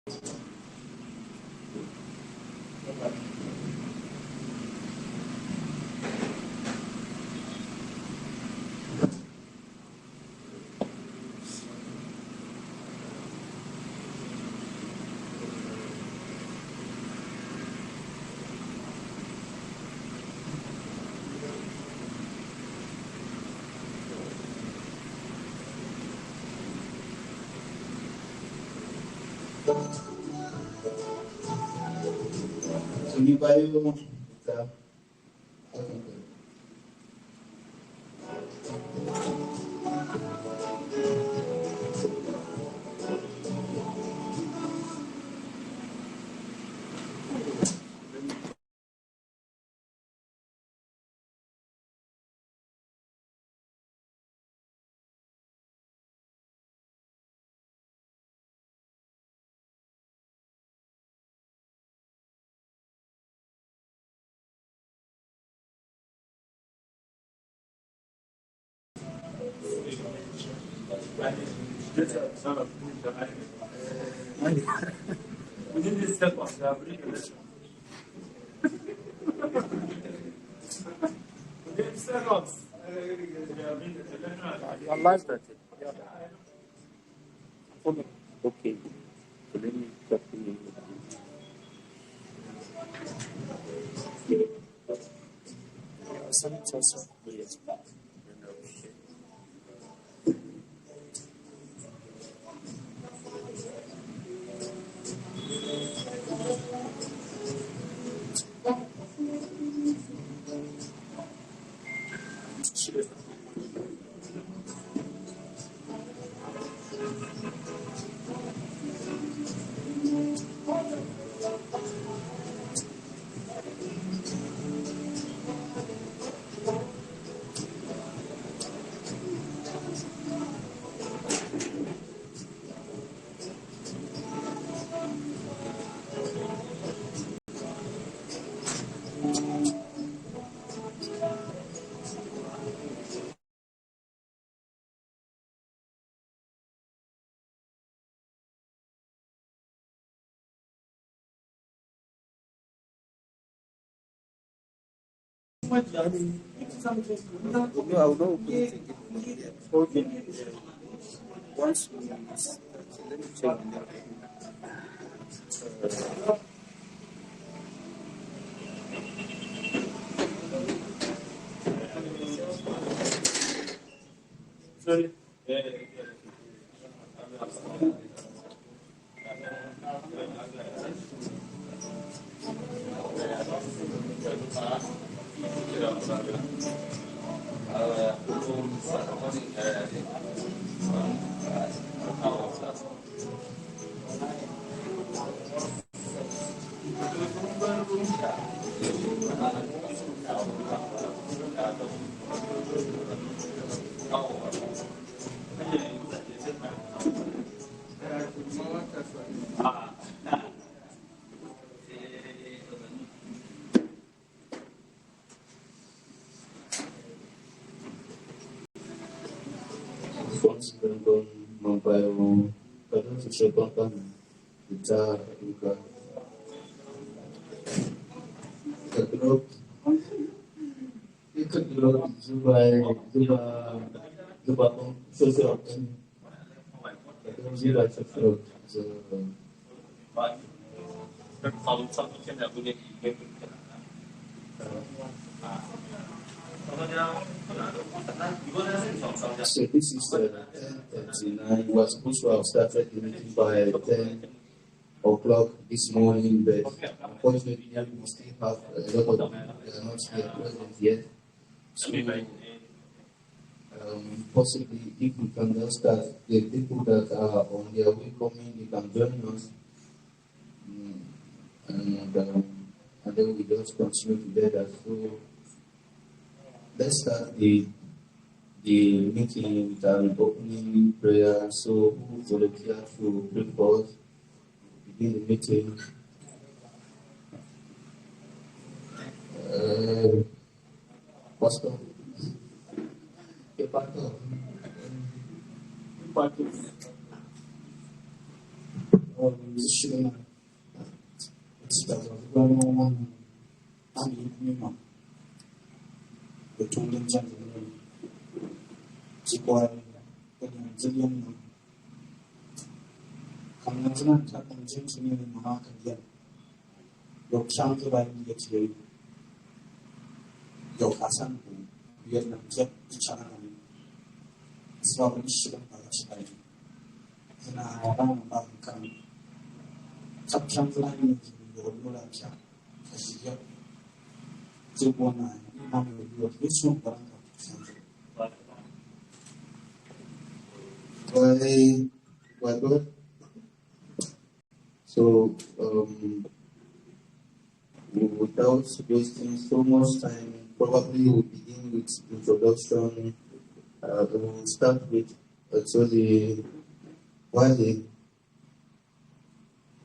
So you buy your within this step of the within seconds. You are live that. Okay. So let me copy. Submit also. Yes. No, I will not open it again. Okay. Once we let me check the name. Sorry. Fonts dengan mobile kadang sesuatu kita buka ikut dulu coba sesuatu kadang zira sesuatu So this is 10:39. We were supposed to have started the meeting by 10 o'clock this morning, but unfortunately we still have a lot of people that are not here present yet. So possibly if we can just start, the people that are on their way coming, they can join us, and then we just continue together. So let's start the meeting with an opening prayer. So who volunteer to pray for us? Begin the meeting. Pastor. Pastor. Michigan, it's one minimum. The two gentlemen, Chiquan, the Zillion, Kamazan, and Jensen in Mark again. Your chance of IDH, your Hassan, Vietnam jet, China, Swami Shivan Palestine. And I ran about the coming. Sometimes line is your Mulacha, as you get. Zubona, you have this one, but Why good? So, without wasting so much time, probably we'll begin with introduction. We'll start with actually Wale.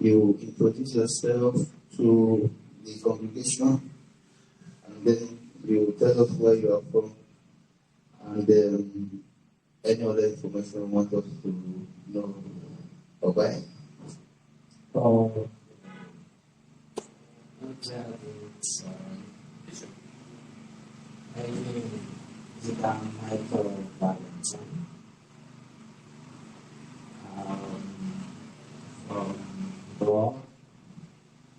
You introduce yourself to the congregation, and then you tell us where you are from, and then any other information you want us to know about. My name is Michael Valentine. From Goa,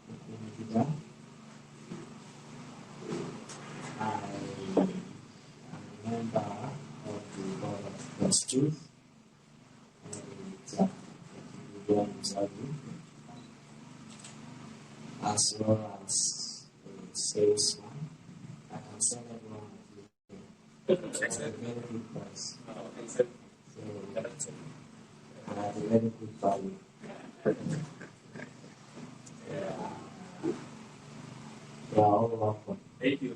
Wikimedia. I am a member of the Board of Trustees and TWU, as well as a salesman. I can sell everyone a very good price. So, I have a very good value. You are all welcome. Thank you.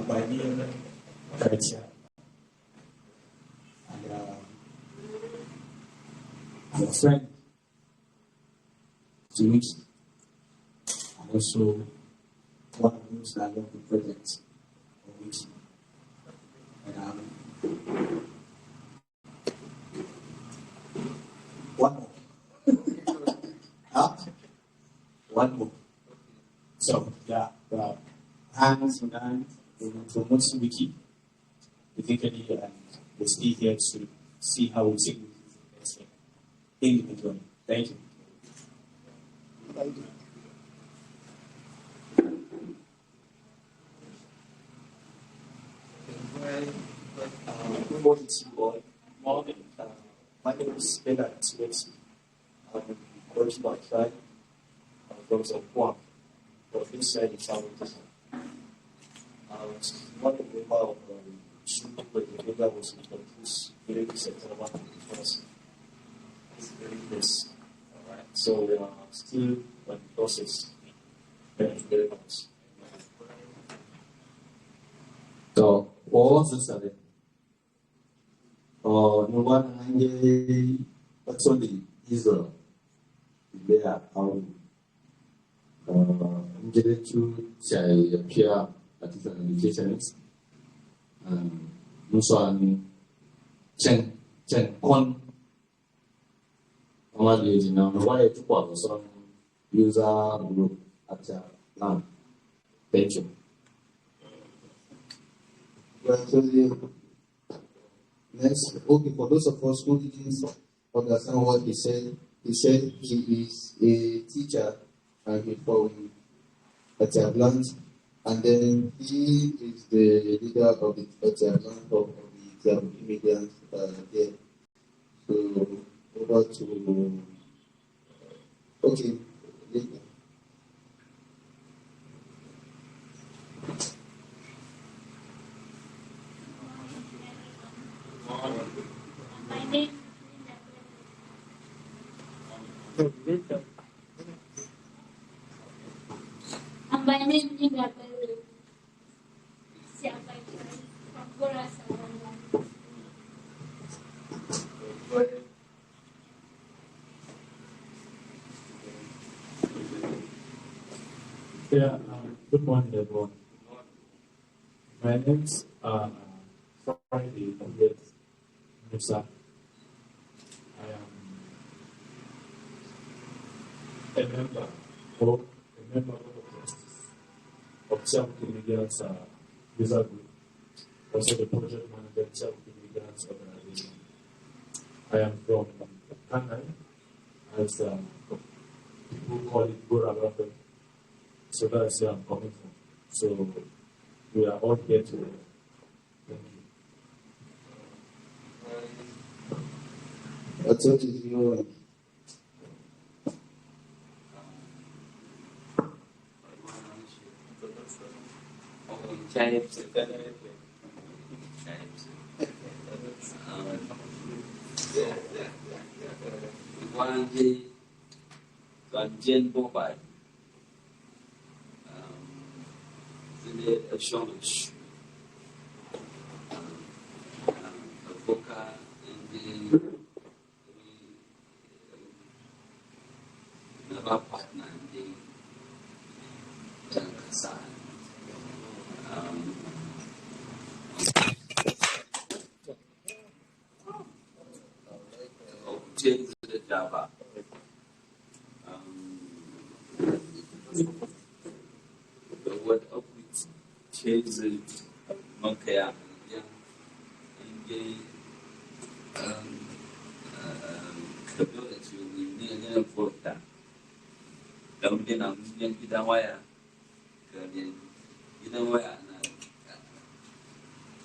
by me, Tyap. And I'm a friend to Wiki. And also one of those that I love the project of Wiki. And one more. Huh? One more. So, yeah, hands in hand, we will promote Wiki physically, and we'll stay here to see how we sing individually. Thank you. Thank you. Good morning to you all. Morning. My name is Bella Tiwesi. I'm working by tribe from Guam. But this side is our design. One of the member of Wikimedia was introduced during September 21st. It's very close. Alright. So we are still in the process. Thank you very much. So, what is it? No one hanging actually Israel. They are out. I'm getting to say appear at different indications. Musuan Chen Kon. Normally, you know, why to put some user group at the Thank you. Well, so next, okay, for those of us who didn't understand what he said he is a teacher and he from Tyap, and then he is the leader of the Tyap of the Wikimedia there. So, over to, okay, later. My name is from Borasa. Yeah, good morning, everyone. My name's Friday, yes, Musa. I am a member of the trustees of TWUG Immigrants User Group, also the project manager of TWUG Immigrants Organization. I am from Ghana, as people call it Barnawa. So that's where I'm coming from. So we are all here today. Thank you. I thought it you. Java. The word of which changes monkey and community we need for that. Don't be now, you don't wire. You don't wire.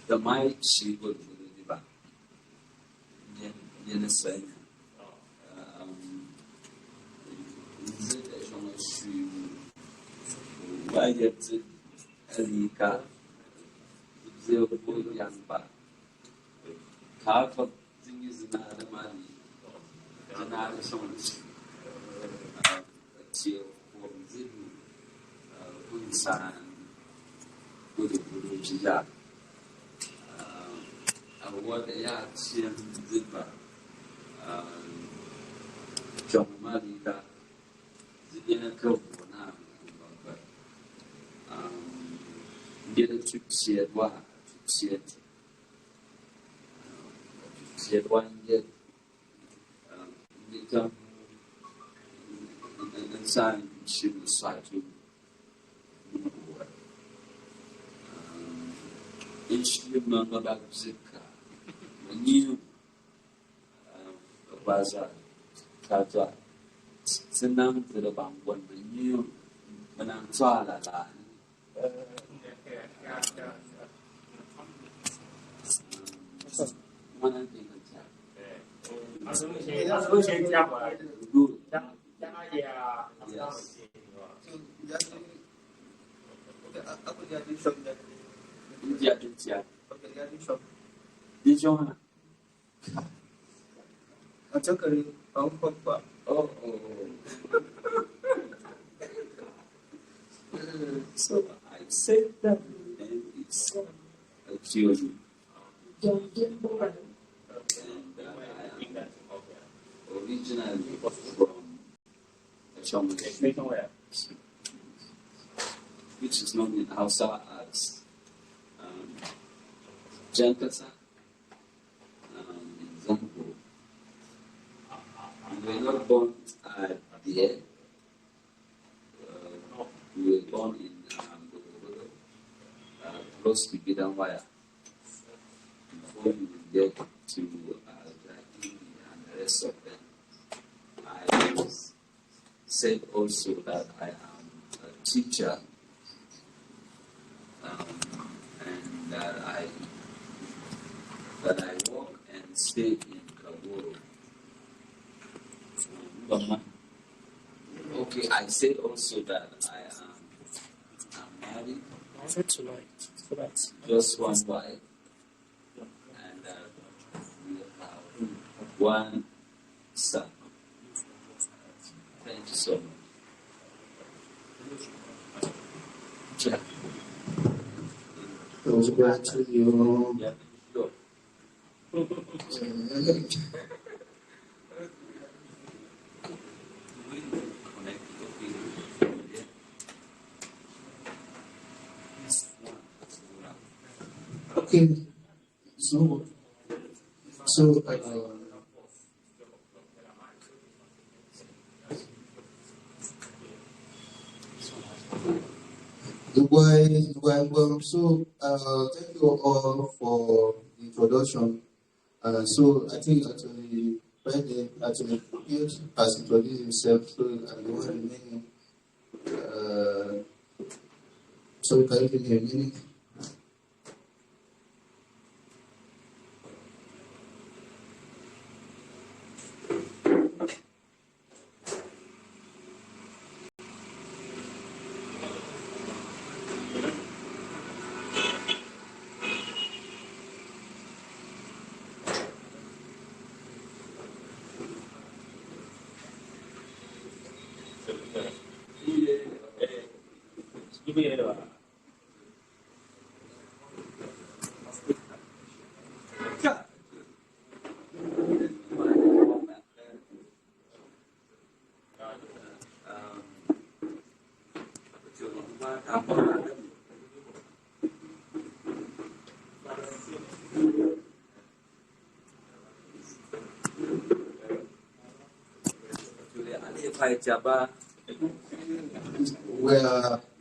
The mic she would be back. Yen say. I get a car. Zero young back. Half of things is not the money. Another songs. Chill for Zibu. Unsan. Good Jilla. What they are, Chill Ziba. John Malika. Zina Kopona. Get a trip shared one, shared one, get become and sign she will start to instrument of music, a new bazaar, Kata, Senam to the bank when the new when I'm Twala. So I said that and it's actually and originally from Chomel, which is known in Hausa as Jankasa. Example, we were not born at the end. We were born in close to Gidanwaya before you get to Jackie and the rest of them. I said also that I am a teacher and that I work and stay in Kaburu. Okay, I said also that I'm married. Just one wife, and we have one son. Thank you so much. Check. Congratulations. Yeah, sure. Okay, so so thank you all for the introduction. So I think actually President actually has introduced himself, so I'm the one remaining. So can you give me a minute?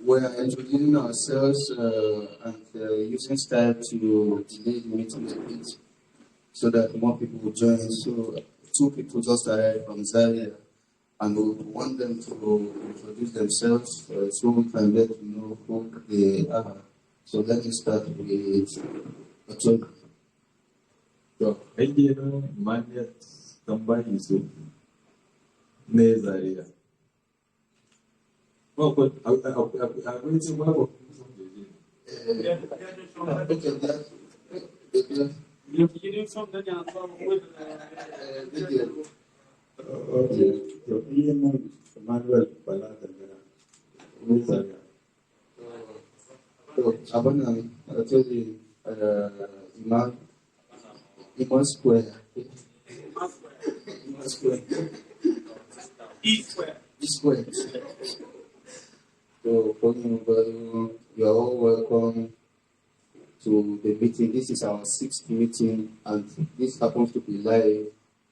We're introducing ourselves and using style to delay the meeting a bit so that more people will join. So two people just arrived from Zaria and we want them to introduce themselves so we can let you know who they are. So let me start with Achok. So, idea mandate somebody is ne Zaria. Well, but I'm going to work on okay. So, Emmanuel Balata, ne Zaria. So Abana actually Iman Square. Iman Square. Square. So you are all welcome to the meeting. This is our 6th meeting and this happens to be live.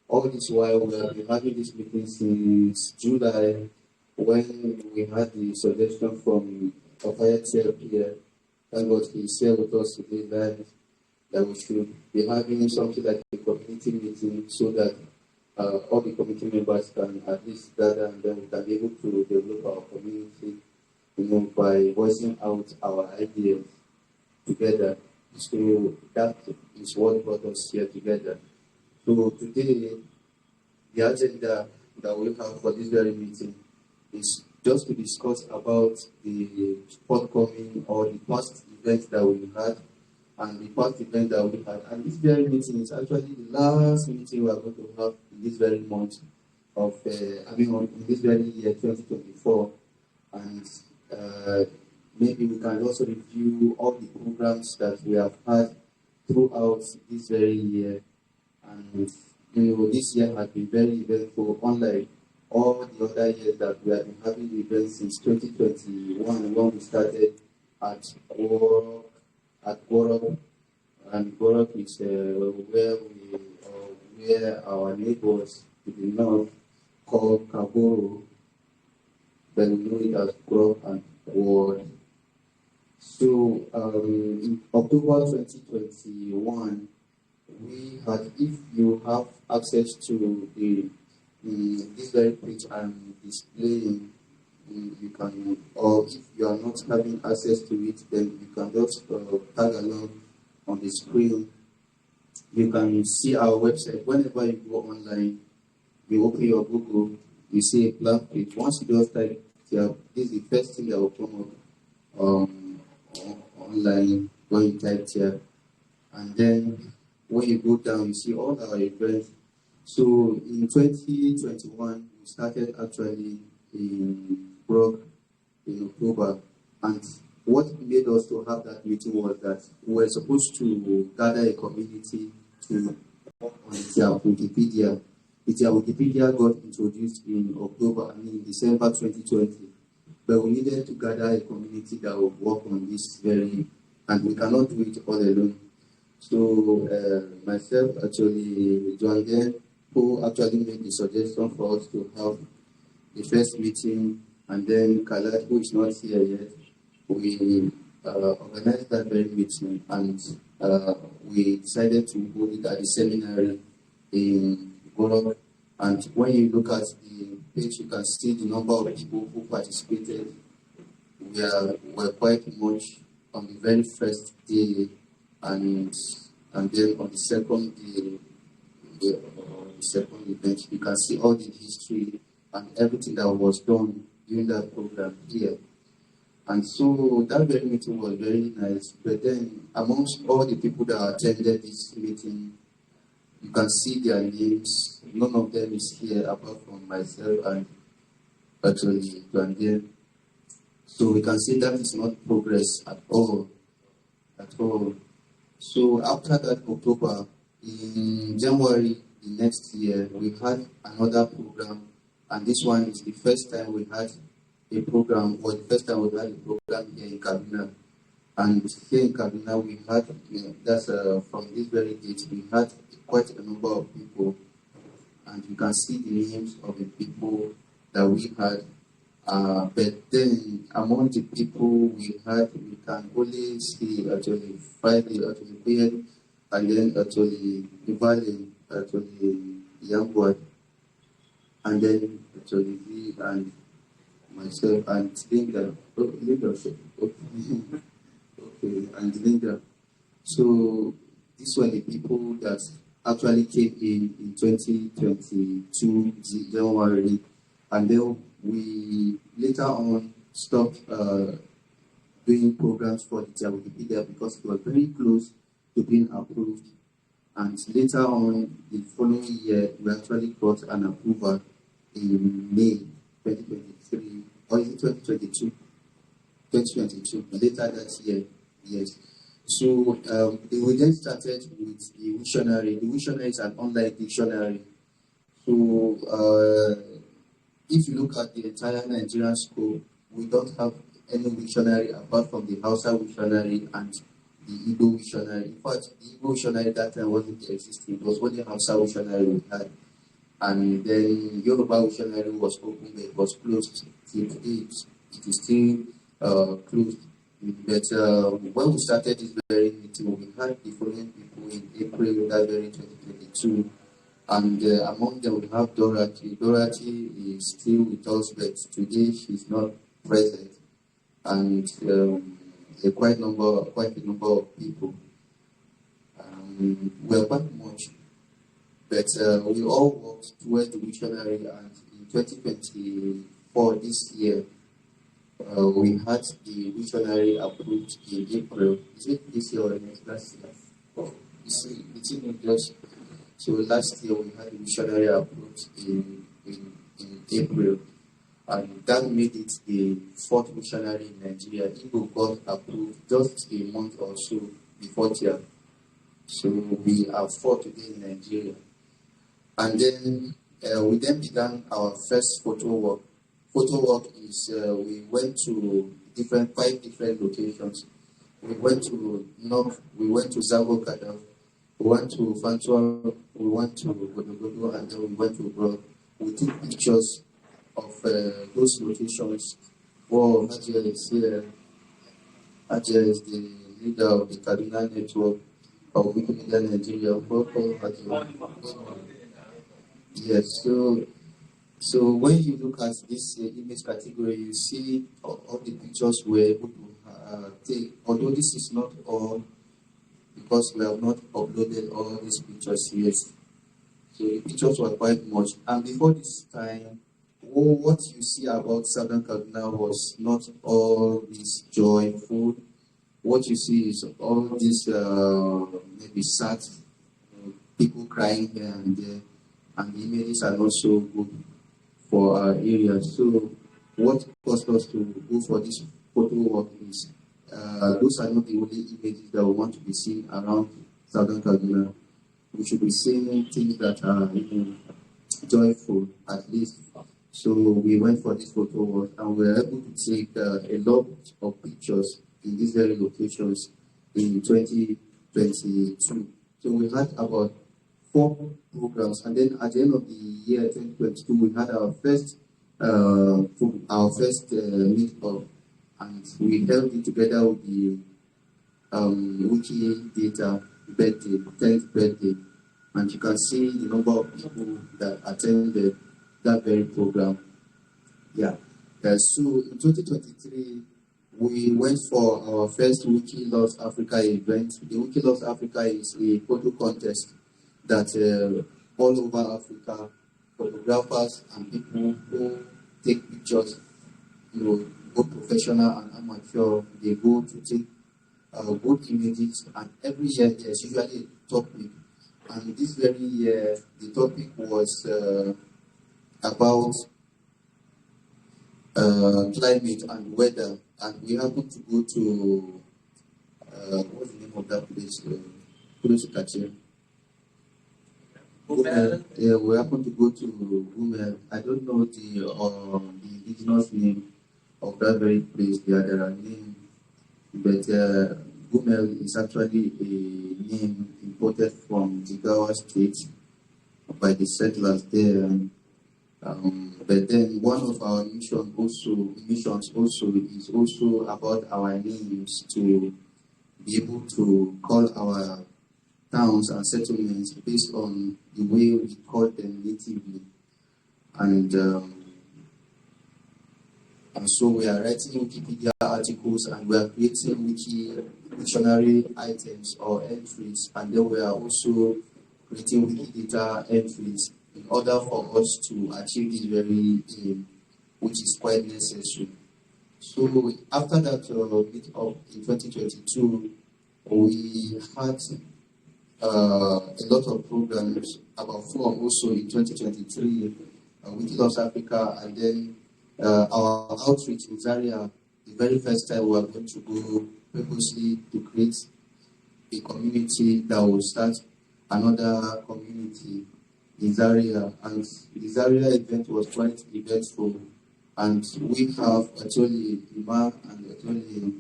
All this while we have been having this meeting since July when we had the suggestion from Tyap here. Thank God he's here with us today live that we should be having something like a community meeting so that all the community members can at least gather and then we can be able to develop our community, by voicing out our ideas together. So that is what brought us here together. So today, the agenda that we have for this very meeting is just to discuss about the forthcoming or the past events that we had and the past event that we had. And this very meeting is actually the last meeting we are going to have in this very month of, in this very year 2024. And maybe we can also review all the programs that we have had throughout this very year. And this year has been very eventful, unlike all the other years that we have been having events since 2021 when we started at Borok. And Borok is where our neighbors to the north called Kaboro, then we know it as Borok and Ward. So in October 2021, we had, if you have access to this very page and displaying, you can, or if you are not having access to it, then you can just tag along on the screen. You can see our website. Whenever you go online, you open your Google, you see a blank page. Once you just type Tyap, this is the first thing that will come up online when you type Tyap. And then when you go down, you see all our events. So in 2021, we started actually in Prague in October. And what made us to have that meeting was that we were supposed to gather a community to work on Tyap Wikipedia. Tyap Wikipedia got introduced in December 2020. But we needed to gather a community that would work on this very, and we cannot do it all alone. So myself actually joined them, who actually made the suggestion for us to have the first meeting, and then Khaled, who is not here yet, we organized that very meeting, and we decided to hold it at the seminary in Goro. And when you look at the page, you can see the number of people who participated. Were quite much on the very first day, and then on the second day, the second event, you can see all the history and everything that was done during that program here. And so that very meeting was very nice. But then amongst all the people that attended this meeting, you can see their names. None of them is here apart from myself and actually Daniel. So we can see that is not progress at all. At all. So after that October, in January the next year, we had another program, and this one is the first time we had a program, or the first time we had a program here in Kaduna. And here in Kaduna, we had, that's from this very date, we had quite a number of people, and you can see the names of the people that we had. But then among the people we had, we can only see actually Friday, actually Pierre, and then actually Valley, actually Youngwood, and then actually me and myself and Linda. Oh, Linda, okay, and Linda. So these were the people that actually came in 2022 January, and then we later on stopped doing programs for the Wikipedia because it was very close to being approved. And later on, the following year, we actually got an approval in May 2023, or is it 2022? 2022, later that year, yes. So we then started with the Wiktionary. The Wiktionary is an online dictionary. So if you look at the entire Nigerian scope, we don't have any Wiktionary apart from the Hausa Wiktionary and the Igbo Wiktionary. In fact, the Igbo Wiktionary that time wasn't existing. It was only Hausa Wiktionary we had. And then Yoruba Wiktionary was open, but it was closed till today. It is still closed. But when we started this very meeting, we had the following people in April that very 2022. And among them we have Dorothy. Dorothy is still with us, but today she's not present. And quite a number of people. We're quite much, but we all worked towards the dictionary. And in 2024, this year, we had the dictionary approved in April. Is it this year or last year? Oh, it's in just. So last year we had the dictionary approved in April, and that made it the fourth dictionary in Nigeria. Igbo got approved just a month or so before Tyap. So we are four today in Nigeria. And then we then began our first photo walk. Photo walk is we went to five different locations. We went to North, we went to Zango Kadaf, we went to Fantua, we went to Godogodo, and then we went to Bro. We took pictures of those locations. Wow, Ajay is here. Ajay is the leader of the Kaduna network of Wikimedia Nigeria. Welcome, Ajay. Yes, so when you look at this image category, you see all the pictures we're able to take. Although this is not all, because we have not uploaded all these pictures yet. So the pictures were quite much. And before this time, what you see about Southern Kaduna was not all this joyful. What you see is all this maybe sad, people crying here and there, and the images are not so good for our area. So what caused us to go for this photo walk is those are not the only images that we want to be seen around Southern Kaduna. We should be seeing things that are joyful at least. So we went for this photo walk, and we were able to take a lot of pictures in these very locations in 2024. 2022. So we had about 4 programs, and then at the end of the year 2022, we had our first meetup, and we held it together with the Wikidata birthday, 10th birthday, and you can see the number of people that attended that very program. Yeah. So in 2023, we went for our first Wiki Loves Africa event. The Wiki Loves Africa is a photo contest that all over Africa, photographers and people who take pictures, both professional and amateur, they go to take good images, and every year there's usually a topic. And this very year, the topic was about climate and weather, and we happened to go to what's the name of that place? Close to Kache. Yeah, we happened to go to Gumel. I don't know the indigenous name of that very place. There are names, but Gumel is actually a name imported from Jigawa State by the settlers there. But then one of our missions also is also about our names, to be able to call our towns and settlements based on the way we call them natively. And so we are writing Wikipedia articles, and we are creating dictionary items or entries, and then we are also creating Wikidata entries in order for us to achieve this very aim, which is quite necessary. So after that meetup in 2022, we had a lot of programs, about 4 also in 2023, Wiki Loves Africa, and then our outreach in Zaria. The very first time we were going to go purposely to create a community that will start another community in Zaria, and the Zaria event was quite eventful, and we have actually Ima and actually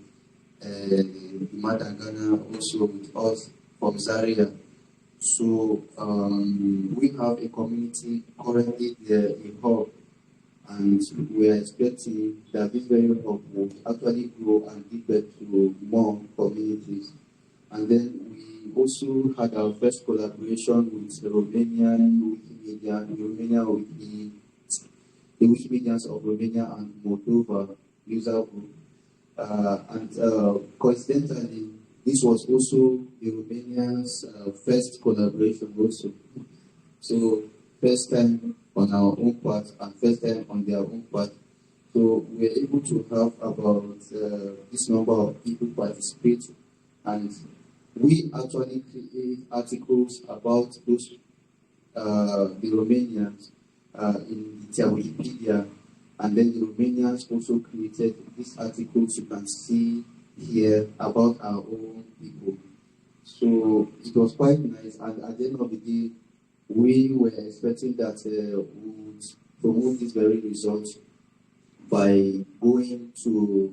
Ima Dagana also with us from Zaria. So we have a community currently there in Hub, and we are expecting that this very hub will actually grow and give birth to more communities. And then we also had our first collaboration with the Romanian Wikimedia, the Wikimedians of Romania and Moldova user group. And coincidentally, this was also the Romanians' first collaboration also. So first time on our own part and first time on their own part. So we were able to have about this number of people participate, and we actually create articles about those the Romanians in the Wikipedia, and then the Romanians also created these articles you can see here about our own people. So it was quite nice, and at the end of the day, we were expecting that we would promote this very result by going to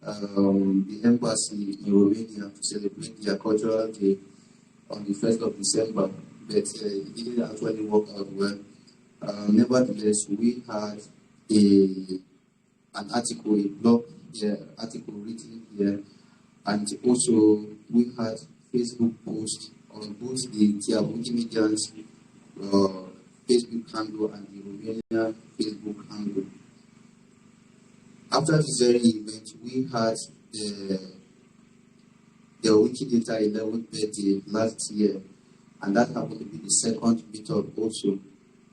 the embassy in Romania to celebrate their cultural day on the 1st of December, but it didn't actually work out well. Nevertheless, we had an article, a blog here, article written here, and also we had Facebook posts on both the Tyap Wikimedians Facebook handle and the Romanian Facebook handle. After this very event, we had the Wikidata 11th birthday last year, and that happened to be the second meetup also.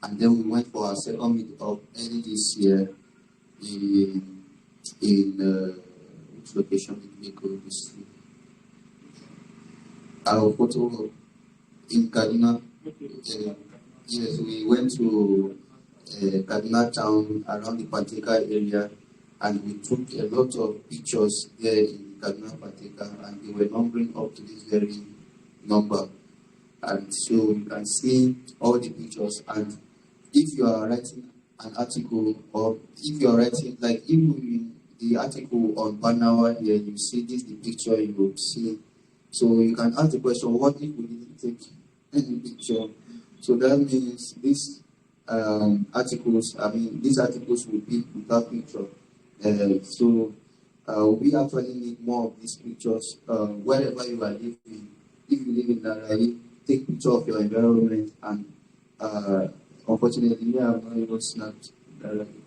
And then we went for our second meetup early this year in which location did we go this year? Our photo in Kaduna. Yes, we went to Kaduna town around the Pateka area, and we took a lot of pictures there in Kaduna Pateka, and they were numbering up to this very number. And so you can see all the pictures. And if you are writing an article, or if you are writing, like if you in the article on Barnawa here, you see this, the picture you will see So you can ask the question, what if we didn't take any picture? So that means these these articles will be without picture. We actually need more of these pictures wherever you are living. If you live in Narayi, take picture of your environment, and unfortunately, me, I have not even snapped Narayi.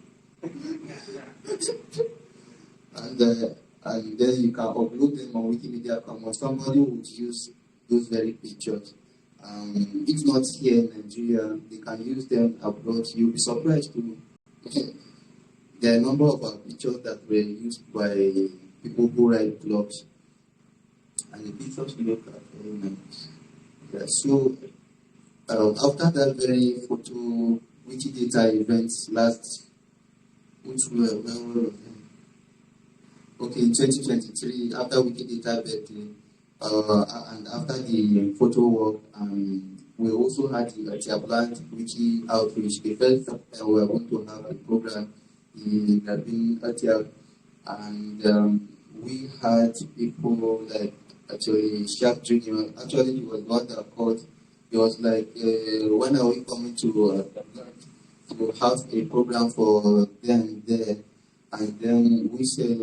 And then you can upload them on Wikimedia Commons. Somebody would use those very pictures. If not here in Nigeria, they can use them abroad. You'll be surprised to there are a number of pictures that were used by people who write blogs, and the pictures look very nice. Yeah, so after that very photo Wikidata events last, which were in 2023, after Wikidata birthday, and after the photo work, we also had the Tyap Wiki outreach. The first we were going to have a program in Tyap, and we had people like actually Sharp Junior. Actually, he was one that called. He was like, when are we coming to have a program for them there? And then we said,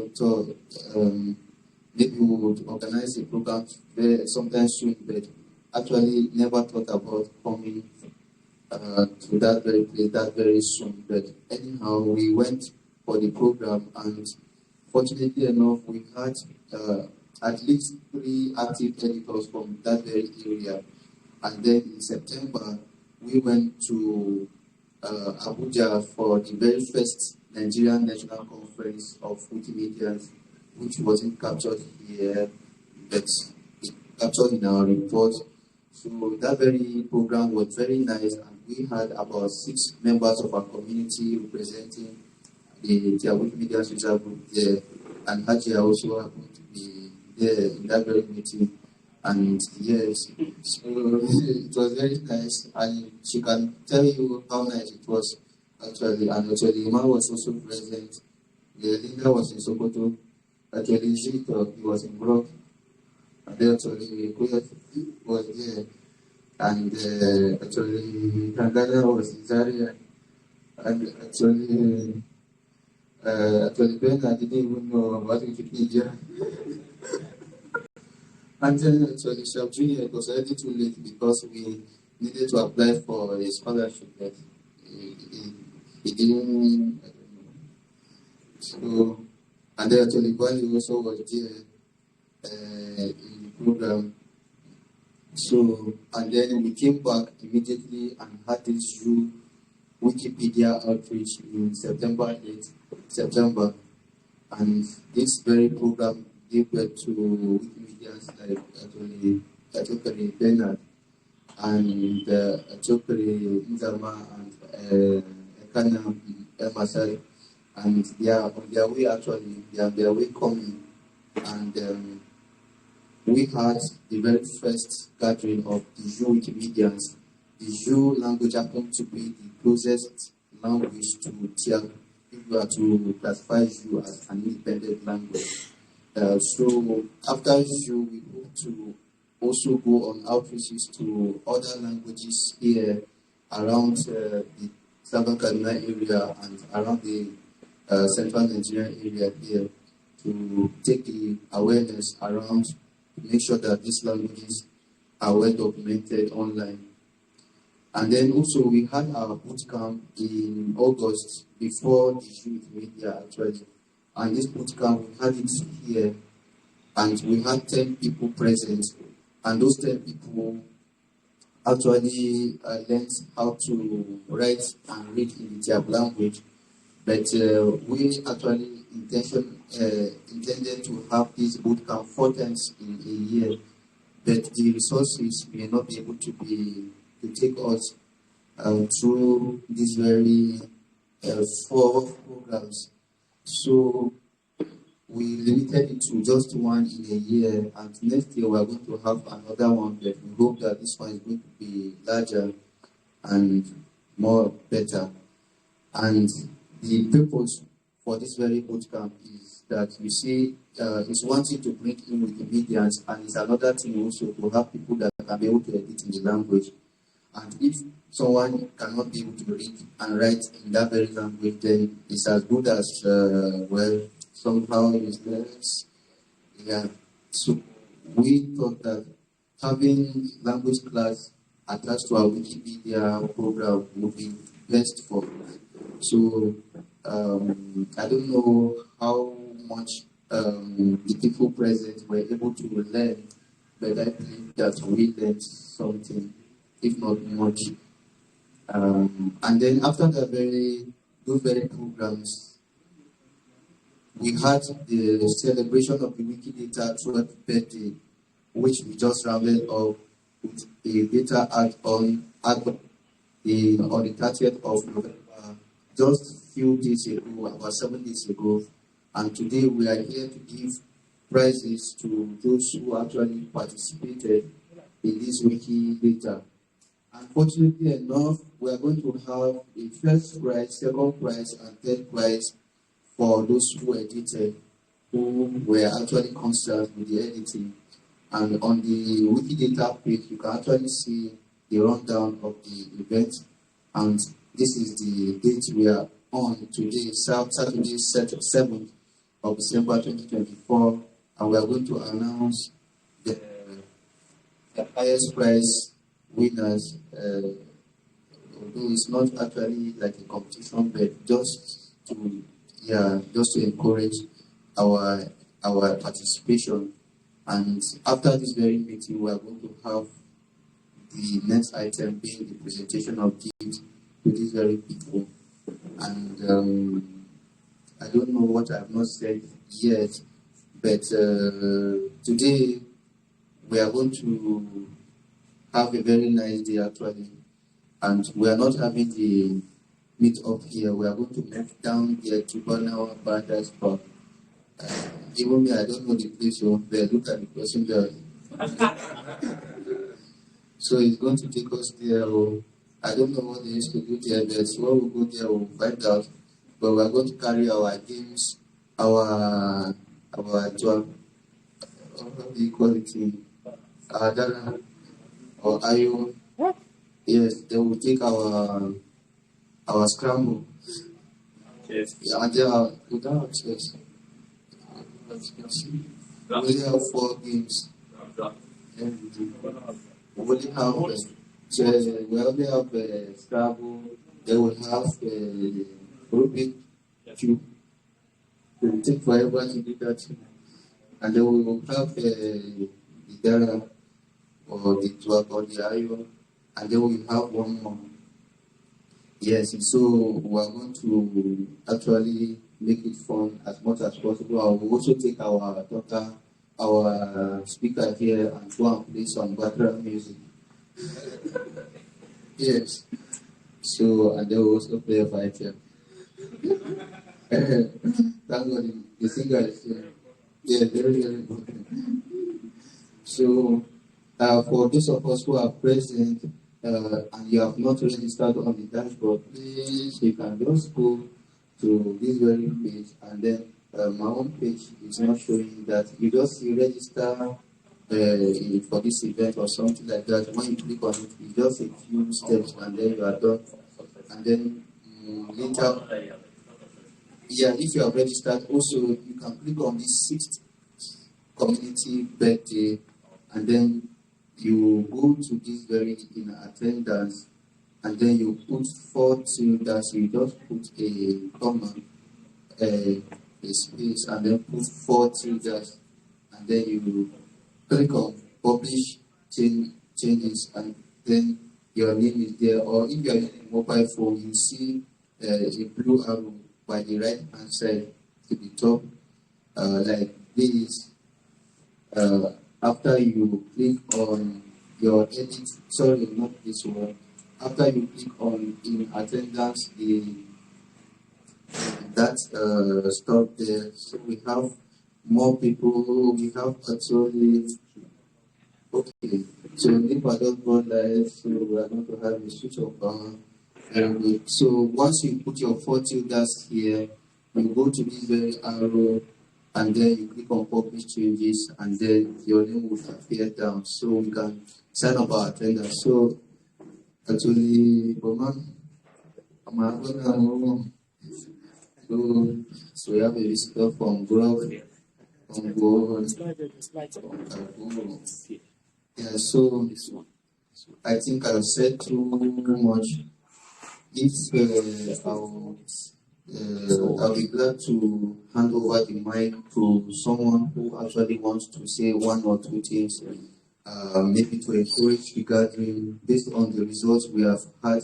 maybe we would organize a program there sometime soon, but actually never thought about coming to that very place that very soon. But anyhow, we went for the program, and fortunately enough, we had at least 3 active editors from that very area. And then in September, we went to Abuja for the very first Nigerian National Conference of Wikimedia, which wasn't captured here, but captured in our report. So that very program was very nice, and we had about 6 members of our community representing the Wikimedia user group there, and Hajia also happened to be there in that very meeting. And yes, so it was very nice, and she can tell you how nice it was actually. And actually, Ima was also present. Linda was in Sokoto. Actually, he was in Brock. And then actually, Kuyat was there. And actually, Tangana was in Zaria. And actually, Ben, I didn't even know about Wikipedia. And then actually, Sharp Junior, it was already too late because we needed to apply for a scholarship, but he didn't, I don't know. So, and then actually, Gwali also was there in the program. So, and then we came back immediately and had this Wikipedia outreach in September 8th. And this very program gave birth to Wikimedians like Achokari Bernard and Achokari Nzama and Ekana Masai. And they are on their way actually, they are on their way coming. And we had the very first gathering of the Wikimedians. The Jew language happened to be the closest language to Tyap if you are to classify Jew as an independent language. So after Jew, we hope to also go on outreaches to other languages here around the Southern Kaduna area and around the Central Nigerian area here to take the awareness around to make sure that these languages are well documented online. And then also we had our bootcamp in August before the Wikimedia actually. And this bootcamp, we had it here, and we had 10 people present, and those 10 people actually learned how to write and read in the Tyap language. But we actually intended to have this bootcamp 4 times in a year, but the resources may not be able to take us through these very 4 programs. So we limited it to just 1 in a year, and next year we are going to have another one, but we hope that this one is going to be larger and more better. And the purpose for this very bootcamp is that you see it's one thing to bring in Wikimedians, and it's another thing also to have people that can be able to edit in the language. And if someone cannot be able to read and write in that very language, then it's as good as, well, somehow useless. Yeah. So we thought that having language class attached to our Wikimedia program would be best for us. So I don't know how much the people present were able to learn, but I believe that we learned something, if not much. And then after those very programs, we had the celebration of the Wikidata 12th birthday, which we just rounded up with a data act on the 30th of November, just a few days ago, about 7 days ago. And today we are here to give prizes to those who actually participated in this Wikidata. Unfortunately enough, we are going to have a first prize, second prize, and third prize for those who edited, who were actually concerned with the editing. And on the Wikidata page, you can actually see the rundown of the event. And this is the date we are on today, Saturday, 7th of December 2024. And we are going to announce the highest prize winners, although it's not actually like a competition, but just to encourage our participation. And after this very meeting, we are going to have the next item being the presentation of gifts to these very people. And I don't know what I have not said yet, but today we are going to have a very nice day actually. And we are not having the meetup here. We are going to move down here to Barnawa Paradise Park. Even me, I don't know the place over there. Look at the person there. So it's going to take us there. I don't know what they used to do there, but when we go there, we'll find out. But we're going to carry our games, our what do you call it? Dana or Ayo. Yes, they will take our scramble. Yes. Yeah, and they are without access. We only have 4 games. We only have Scrabble. They will have Rubik Cube. It will take forever to do that. And then we will have the Dara or the TWUG or the Ayo. And then we have one more. Yes, so we are going to actually make it fun as much as possible. I will also take our daughter, our speaker here, and go and play some background music. Yes. So, and they will also play a fighter. Thank God the singer is here. Yeah, very, very important. So, for those of us who are present, and you have not registered on the dashboard, please, you can just go to this very page, and then my own page is not showing that. You register for this event or something like that. When you click on it, it's just a few steps, and then you are done. And then later, if you are registered, also you can click on this 6th community birthday, and then you go to this very in attendance, and then you put 4 tildes. You just put a comma, a space, and then put 4 tildes, and then you click on publish changes, and then your name is there. Or if you are using a mobile phone, you see a blue arrow by the right hand side to the top, like this. After you click on your edit, sorry, not this one. After you click on in attendance, that stop there. So we have more people. We have actually okay. So if I don't go live, so we are going to have a switch of power. So once you put your 4 tildes here, you go to this very arrow, and then you click on publish changes, and then your name will appear down, so we can sign up our attendance. So actually, so we have a visitor from Grove, from Go. Yeah, so I think I've said too much. If I'll be glad to hand over the mic to someone who actually wants to say one or two things, maybe to encourage the gathering based on the results we have had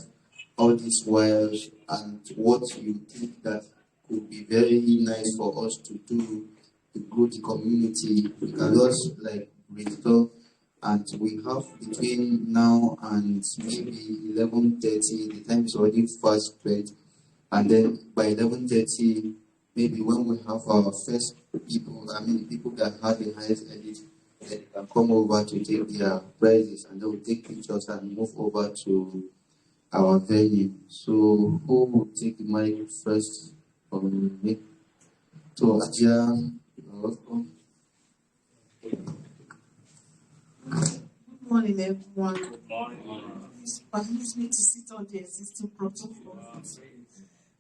all this while, and what you think that could be very nice for us to do to grow the community. We can just like brainstorm, and we have between now and maybe 11:30. The time is already fast spent, and then by 11:30, maybe when we have our first people, people that had the highest edit, they can come over to take their prizes, and they will take pictures and move over to our venue. So who will take the mic first from me? So Ajia, you're welcome. Good morning, everyone. Good morning. Please permit me to sit on the existing protocol.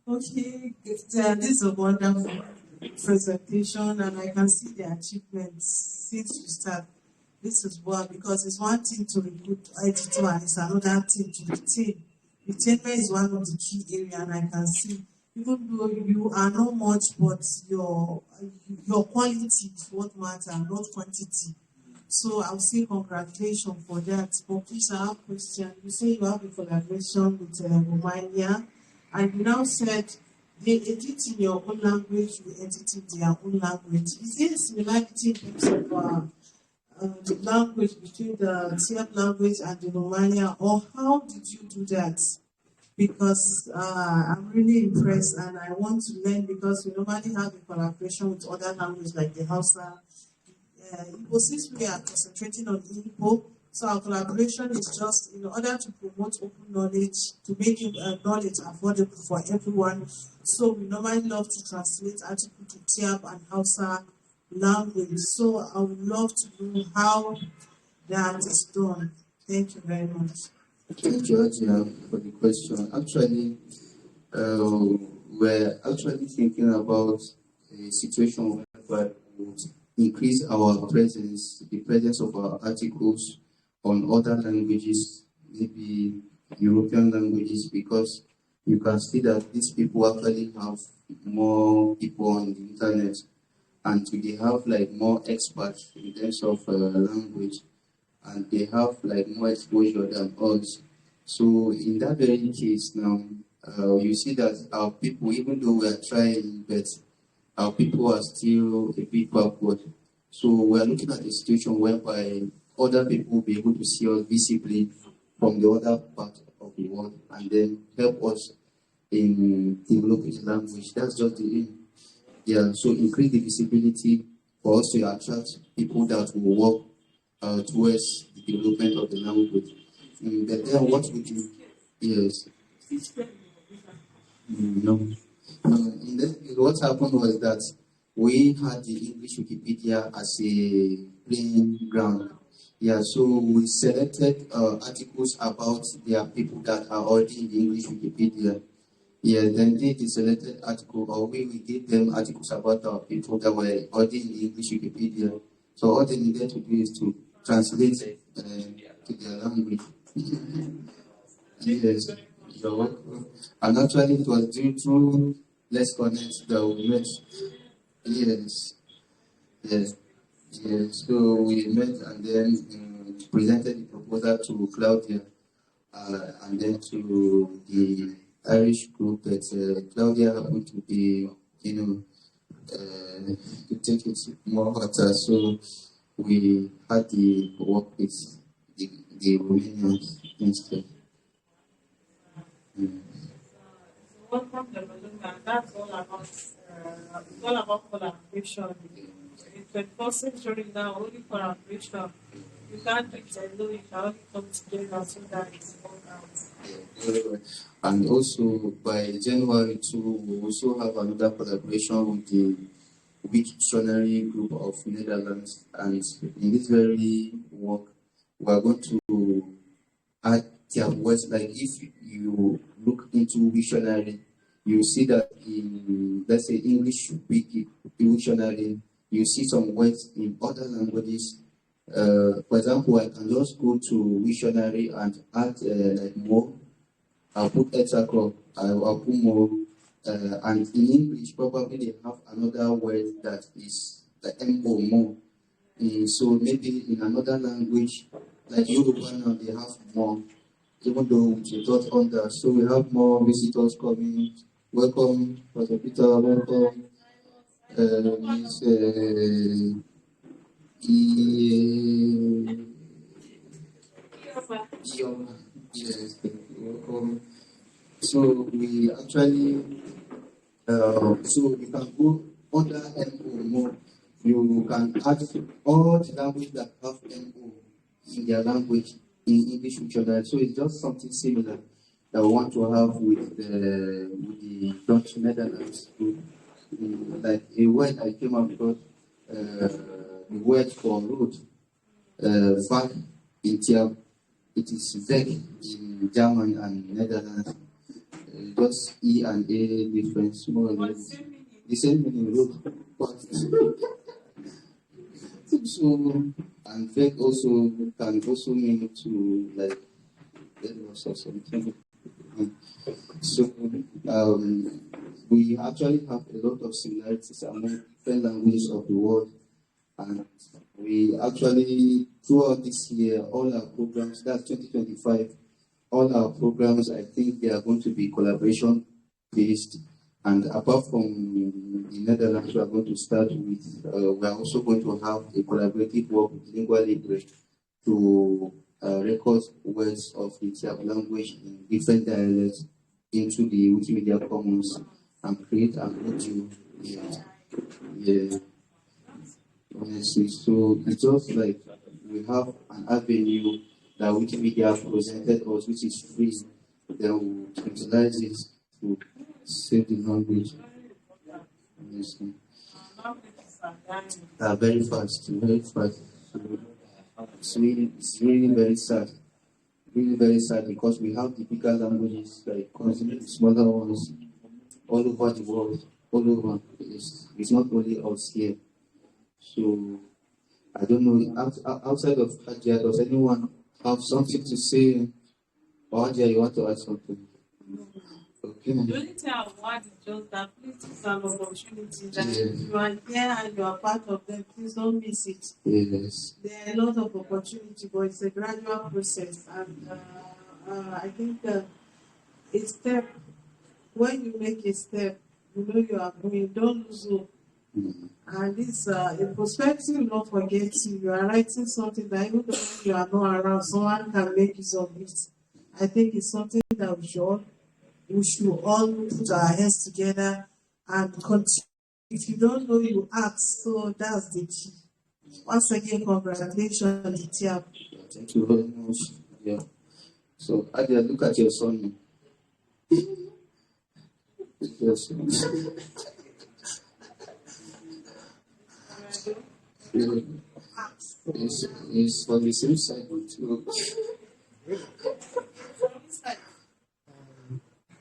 Okay, this is a wonderful presentation, and I can see the achievements since you start. This is one, because it's one thing to recruit editor, and it's another thing to retain. Retainment is one of the key areas, and I can see, even though you are not much, but your quality is what matters, not quantity. So I'll say congratulations for that. But please, I have a question. You say you have a collaboration with Romania, and you now said they edit in your own language, you edit in their own language. Is there a similarity in terms of the language between the Tyap language and the Romania, or how did you do that? Because I'm really impressed, and I want to learn, because we normally have a collaboration with other languages like the Hausa. Since we are concentrating on Igbo, so our collaboration is just in order to promote open knowledge, to make knowledge affordable for everyone. So we normally love to translate articles to Tyap and Hausa language. So I would love to know how that is done. Thank you very much. Thank you, Ajia, for the question. Actually, we're actually thinking about a situation where we would increase our presence, the presence of our articles on other languages, maybe European languages, because you can see that these people actually have more people on the internet, and they have like more experts in terms of language, and they have like more exposure than us. So in that very case now, you see that our people, even though we are trying, but our people are still a bit backward. So we are looking at a situation whereby other people will be able to see us visibly from the other part of the world, and then help us in developing the language. That's just the aim. Yeah, so increase the visibility for us to attract people that will work towards the development of the language. But then what we do, yes. No. What happened was that we had the English Wikipedia as a playing ground. Yeah, so we selected articles about their people that are already in the English Wikipedia. Yeah, then they selected article, or we gave them articles about our people that were already in the English Wikipedia. So all they needed to do is to translate to their language. Yes, you're welcome. And actually, it was due to Let's Connect that we met. Yes, yes, yes. So we met and then presented the proposal to Claudia, and then to the Irish group that Claudia happened to be, to take it more hotter. So we had the work with the Romanians instead. Welcome, development. That's all about. It's all about collaboration. In the 21st century now, only collaboration. You can't do it alone. You can only come together so that it's work out. And also by January 2, we also have another collaboration with the Wiktionary group of Netherlands, and in this very work, we are going to add their words. Like if you look into Wiktionary, you see that in, let's say, English Wiktionary, you see some words in other languages. For example, I can just go to Wiktionary and add like more. I'll put etc. I'll put more. And in English, probably they have another word that is the MO, more. So maybe in another language, like Yoruba now, they have more, even though it's not on that. So we have more visitors coming. Welcome, Pastor Peter, welcome. Miss, yes, welcome. So we actually, so you can go under MO more. You can add all the language that have MO in their language in English Dictionary. So it's just something similar that we want to have with the Dutch Netherlands group. Like a word I came across, the word for road, Vac in Tyap, it is Weg in German and Netherlands. Just E and A difference, more or less. The same meaning, road. But so, and Weg also can also mean to like or something. So we actually have a lot of similarities among different languages of the world, and we actually throughout this year, all our programs, that's 2025, all our programs, I think they are going to be collaboration based. And apart from the Netherlands, we are going to start with, we are also going to have a collaborative work with Lingua Libre to record words of the Tyap language in different dialects into the Wikimedia Commons and create an audio. Yeah. Honestly, so it's just like we have an avenue that Wikimedia presented us, which is free. Then we utilize it to save the language. Honestly, very fast, very fast. So it's really very sad. Really very sad because we have the bigger languages like constantly the smaller ones all over the world, all over. It's not only us here. So I don't know, outside of Hadia, does anyone have something to say? Or Hadia, you want to add something? Okay. The only thing I want is just that please it's an opportunity that you are here and you are part of them. Please don't miss it. Yes. There are a lot of opportunity, but it's a gradual process. And I think a step, when you make a step, you know you are going, don't lose hope. And this in perspective, will not forget you. You are writing something that even though you are not around, someone can make use of it. I think it's something that we should all put our heads together and continue. If you don't know, you ask. So that's the key. Once again, congratulations, Tyap. Thank you very much. Yeah. So, Adia, look at your son. Yes. It's on the same side with you.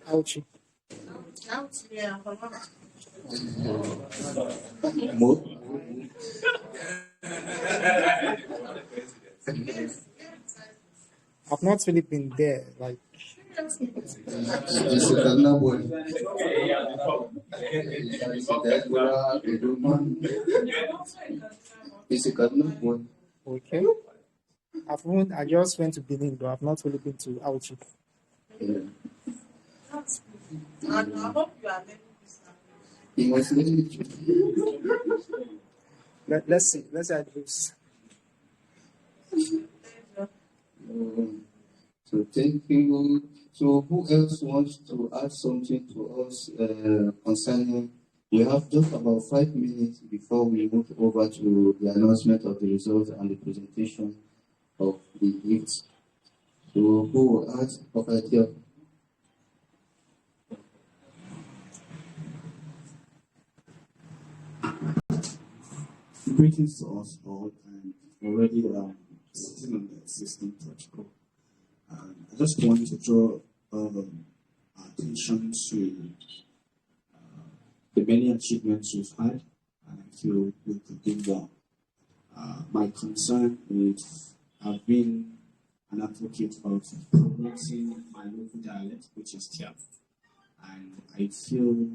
Ouchie. Yeah. More? I've not really been there. Like, It's a Kaduna boy. It's a Kaduna boy. okay. I just went to Benin, but I've not really been to Ouchie. Yeah. And I hope you are learning this language. He was learning. Let's see. Let's add this. So thank you. So who else wants to add something to us concerning? We have just about 5 minutes before we move over to the announcement of the results and the presentation of the gifts. So who will add? Okay, Tyap. Greetings to us all, and already sitting on the existing protocol. And I just want to draw our attention to the many achievements we've had, and I feel we could do well. My concern is I've been an advocate of promoting my local dialect, which is Tyap. And I feel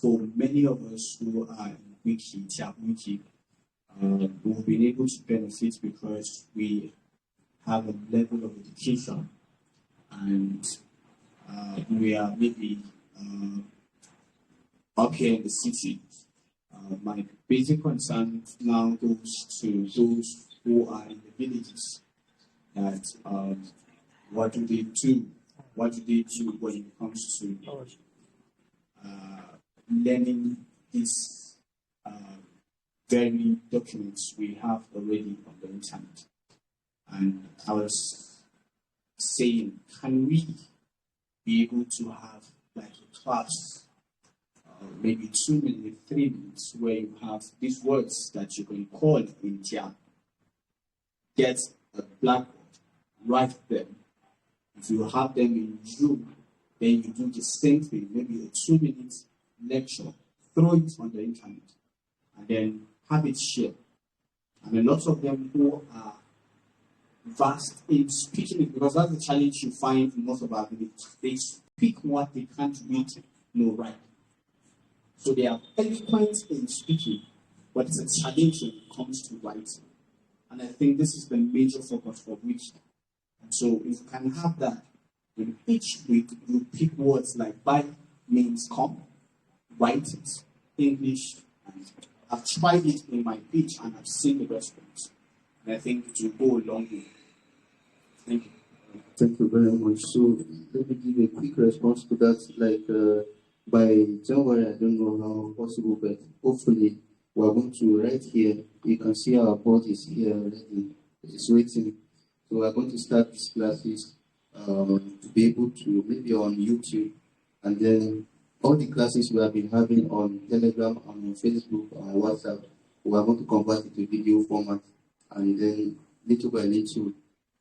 for many of us who are in TWUG, we've been able to benefit because we have a level of education and we are maybe up here in the city. My basic concern now goes to those who are in the villages. That what do they do? What do they do when it comes to learning these very documents we have already on the internet? And I was saying, can we be able to have like a class, maybe 2 minutes, 3 minutes, where you have these words that you can call in Tyap, get a blackboard, write them. If you have them in Zoom, then you do the same thing, maybe a 2 minute lecture, throw it on the internet, and then have it shared. And a lot of them who are vast in speaking it, because that's the challenge you find in most of our villages. They speak what they can't read nor write. So they are eloquent in speaking, but it's a challenge when it comes to writing. And I think this is the major focus for Wiki. And so if you can have that, in each week you pick words like by means come, write it, English, and I've tried it in my pitch and I've seen the response. And I think it will go a long way. Thank you. Thank you very much. So let me give a quick response to that. By January, I don't know how possible, but hopefully we are going to right here. You can see our board is here already. It's waiting. So we are going to start these classes to be able to maybe on YouTube, and then all the classes we have been having on Telegram, on Facebook, on WhatsApp, we are going to convert it to video format, and then little by little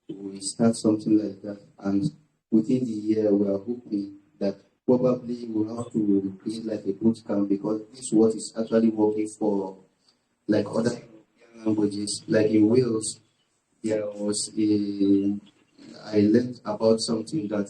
we start something like that. And within the year, we are hoping that probably we'll have to create like a boot camp, because this is what is actually working for like other languages. Like in Wales, there was I learned about something that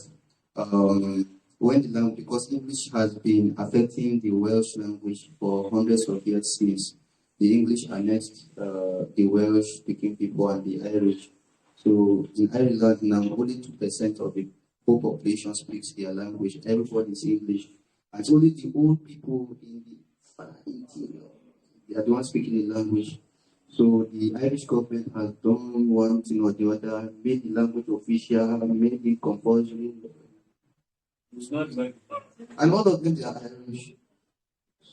when the language, because English has been affecting the Welsh language for hundreds of years since the English annexed the Welsh speaking people and the Irish. So in Ireland now, only 2% of the whole population speaks their language. Everybody is English. And it's only the old people in the far interior, they are the ones speaking the language. So the Irish government has done one thing or the other, made the language official, made it compulsory. And all of them they are Irish.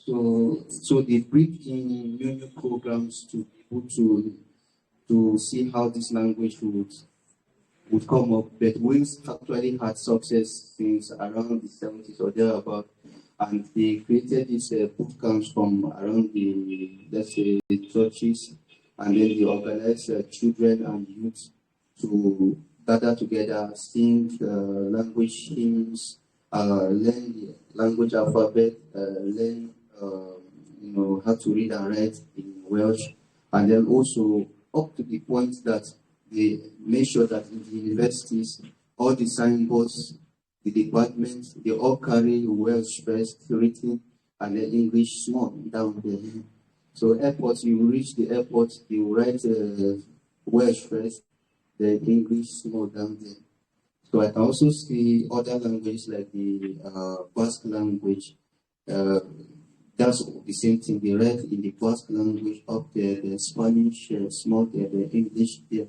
So they bring in new programs to be able to see how this language would come up. But Wales actually had success since around the 70s or thereabout, and they created these boot camps from around the, let's say, the churches, and then they organized children and youth to gather together, sing language hymns, learn the language alphabet, learn how to read and write in Welsh, and then also up to the point that they make sure that in the universities, all the signboards, the departments, they all carry Welsh first written and then English small down there. So airports, you reach the airport, you write Welsh first, then English small down there. So I can also see other languages like the Basque language. That's the same thing. They write in the Basque language up there, the Spanish small there, the English there.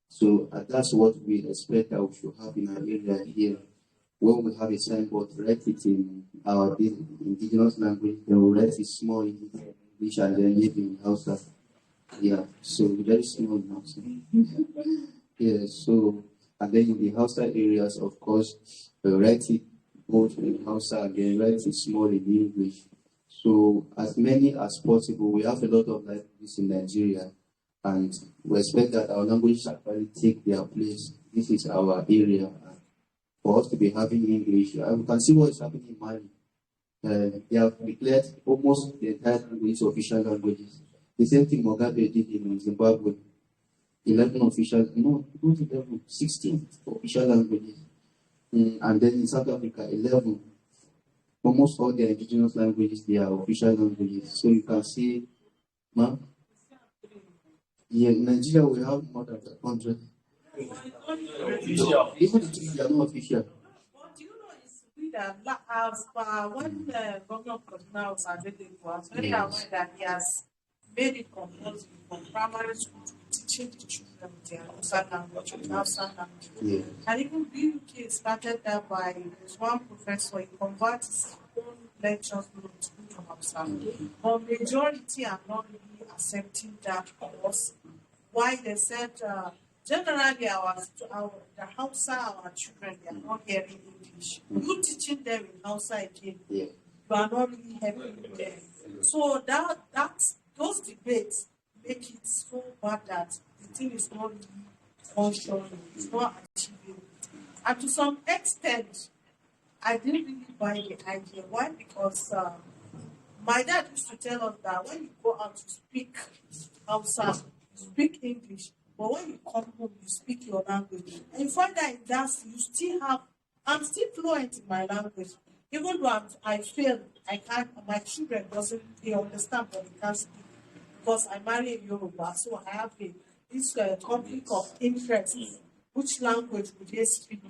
So that's what we expect that we should have in our area here. When we have a signboard, write it in our indigenous language, then we write it small in English and then maybe in Hausa. Yeah, so very small in Hausa. Yeah, so, and then in the Hausa areas, of course, write it both in Hausa and then write it small in English. So as many as possible, we have a lot of libraries in Nigeria, and we expect that our languages actually take their place. This is our area. For us to be having English, we can see what is happening in Mali. They have declared almost the entire languages official languages. The same thing Mugabe did in Zimbabwe. 11 official, no, not 11, 16 official languages. And then in South Africa, 11. Almost all the indigenous languages, they are official languages. So you can see, ma'am, yeah, in Nigeria we have more than 100. Even the three, they are not official. But you know, it's weird that as when the governor of Kaduna was available, I was very aware that he has made it compulsory for primary school to be teaching the children their Hausa language, Hausa language. Yeah. And even BUK started that by one professor, he converted his own lectures into Hausa. But majority are not really accepting that course. Why they said generally the Hausa, our children, they are not hearing English. You teaching them in Hausa again, you are not really helping them. So those debates make it so bad that the thing is not really functioning, it's not achievable. And to some extent, I didn't really buy the idea. Why? Because my dad used to tell us that when you go out to speak Hausa, you speak English, but when you come home, you speak your language. And you find that in that you still have, I'm still fluent in my language. Even though I fail, I can't, my children they understand, but they can't speak. Because I marry a Yoruba, so I have this conflict of interest. Which language would they speak?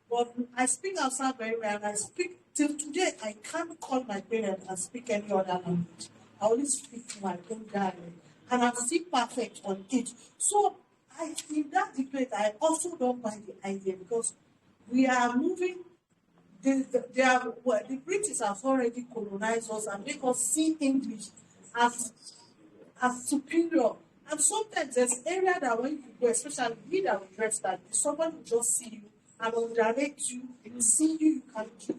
But I speak outside very well, and I speak, till today, I can't call my parents and speak any other language. I only speak my own dialect, and I'm still perfect on it. So, in that debate, I also don't buy the idea, because we are moving. The British have already colonized us and make us see English as superior. And sometimes there's area that when you go, especially we that we dress that, someone will just see you and will direct you, see you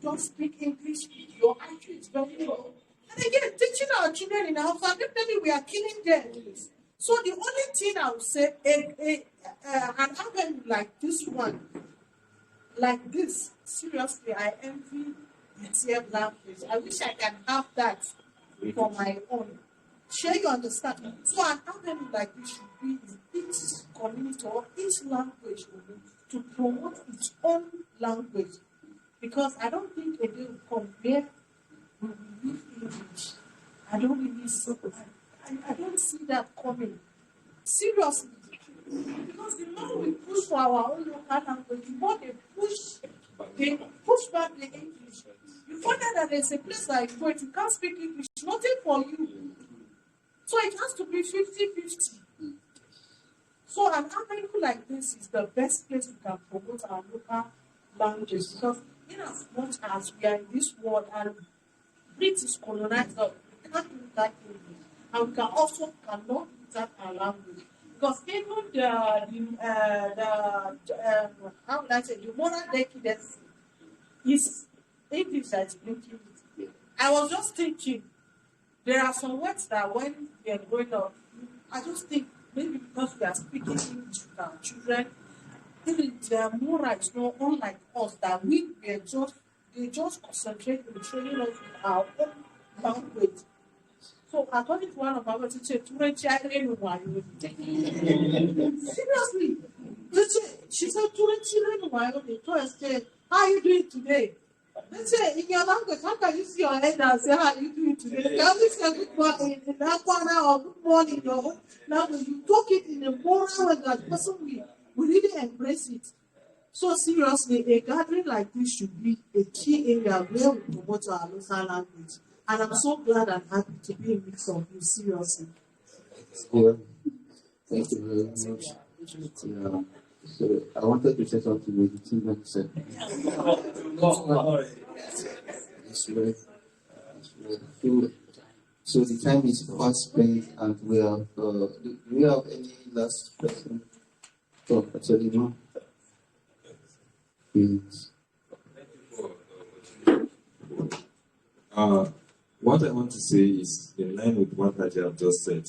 don't speak English, your IQ is very low. And again, teaching our children in our family, we are killing them. So the only thing I would say, an avenue like this one, like this, seriously, I envy the TWUG language. I wish I can have that for my own. Sure, you understand? So an avenue like this should be in each community or each language to promote its own language. Because I don't think a day will come where we will leave English. I don't really see I don't see that coming. Seriously. Because the more we push for our own local language, the more they push back the English. You find out that there's a place like where you can't speak English, nothing for you. So it has to be 50-50. So an avenue like this is the best place we can promote our local languages, because in as much as we are in this world and British colonized us, we can't do that English. And we cannot do that our language. Because even the moral decadence is English that is blinking it. I was just thinking, there are some words that when we are growing up, I just think maybe because we are speaking English with our children, even their moral is not unlike us, that they just concentrate on training us with our own language. So according to one of our teachers, seriously, she said, how are you doing today? Let's say in your language, how can you see your head and say, how are you doing today? You can only say good morning in that corner or good morning in your own language. You talk it in a moral way that the person will really embrace it. So seriously, a gathering like this should be a key area where we promote our local language. And I'm so glad and happy to be in mix of you, seriously. Yeah. Thank you very much. Yeah. So I wanted to say something with the team that said. So the time is fast spent, and we have. Do we have any last question? Oh, actually, no. Yes. What I want to say is in line with what I have just said.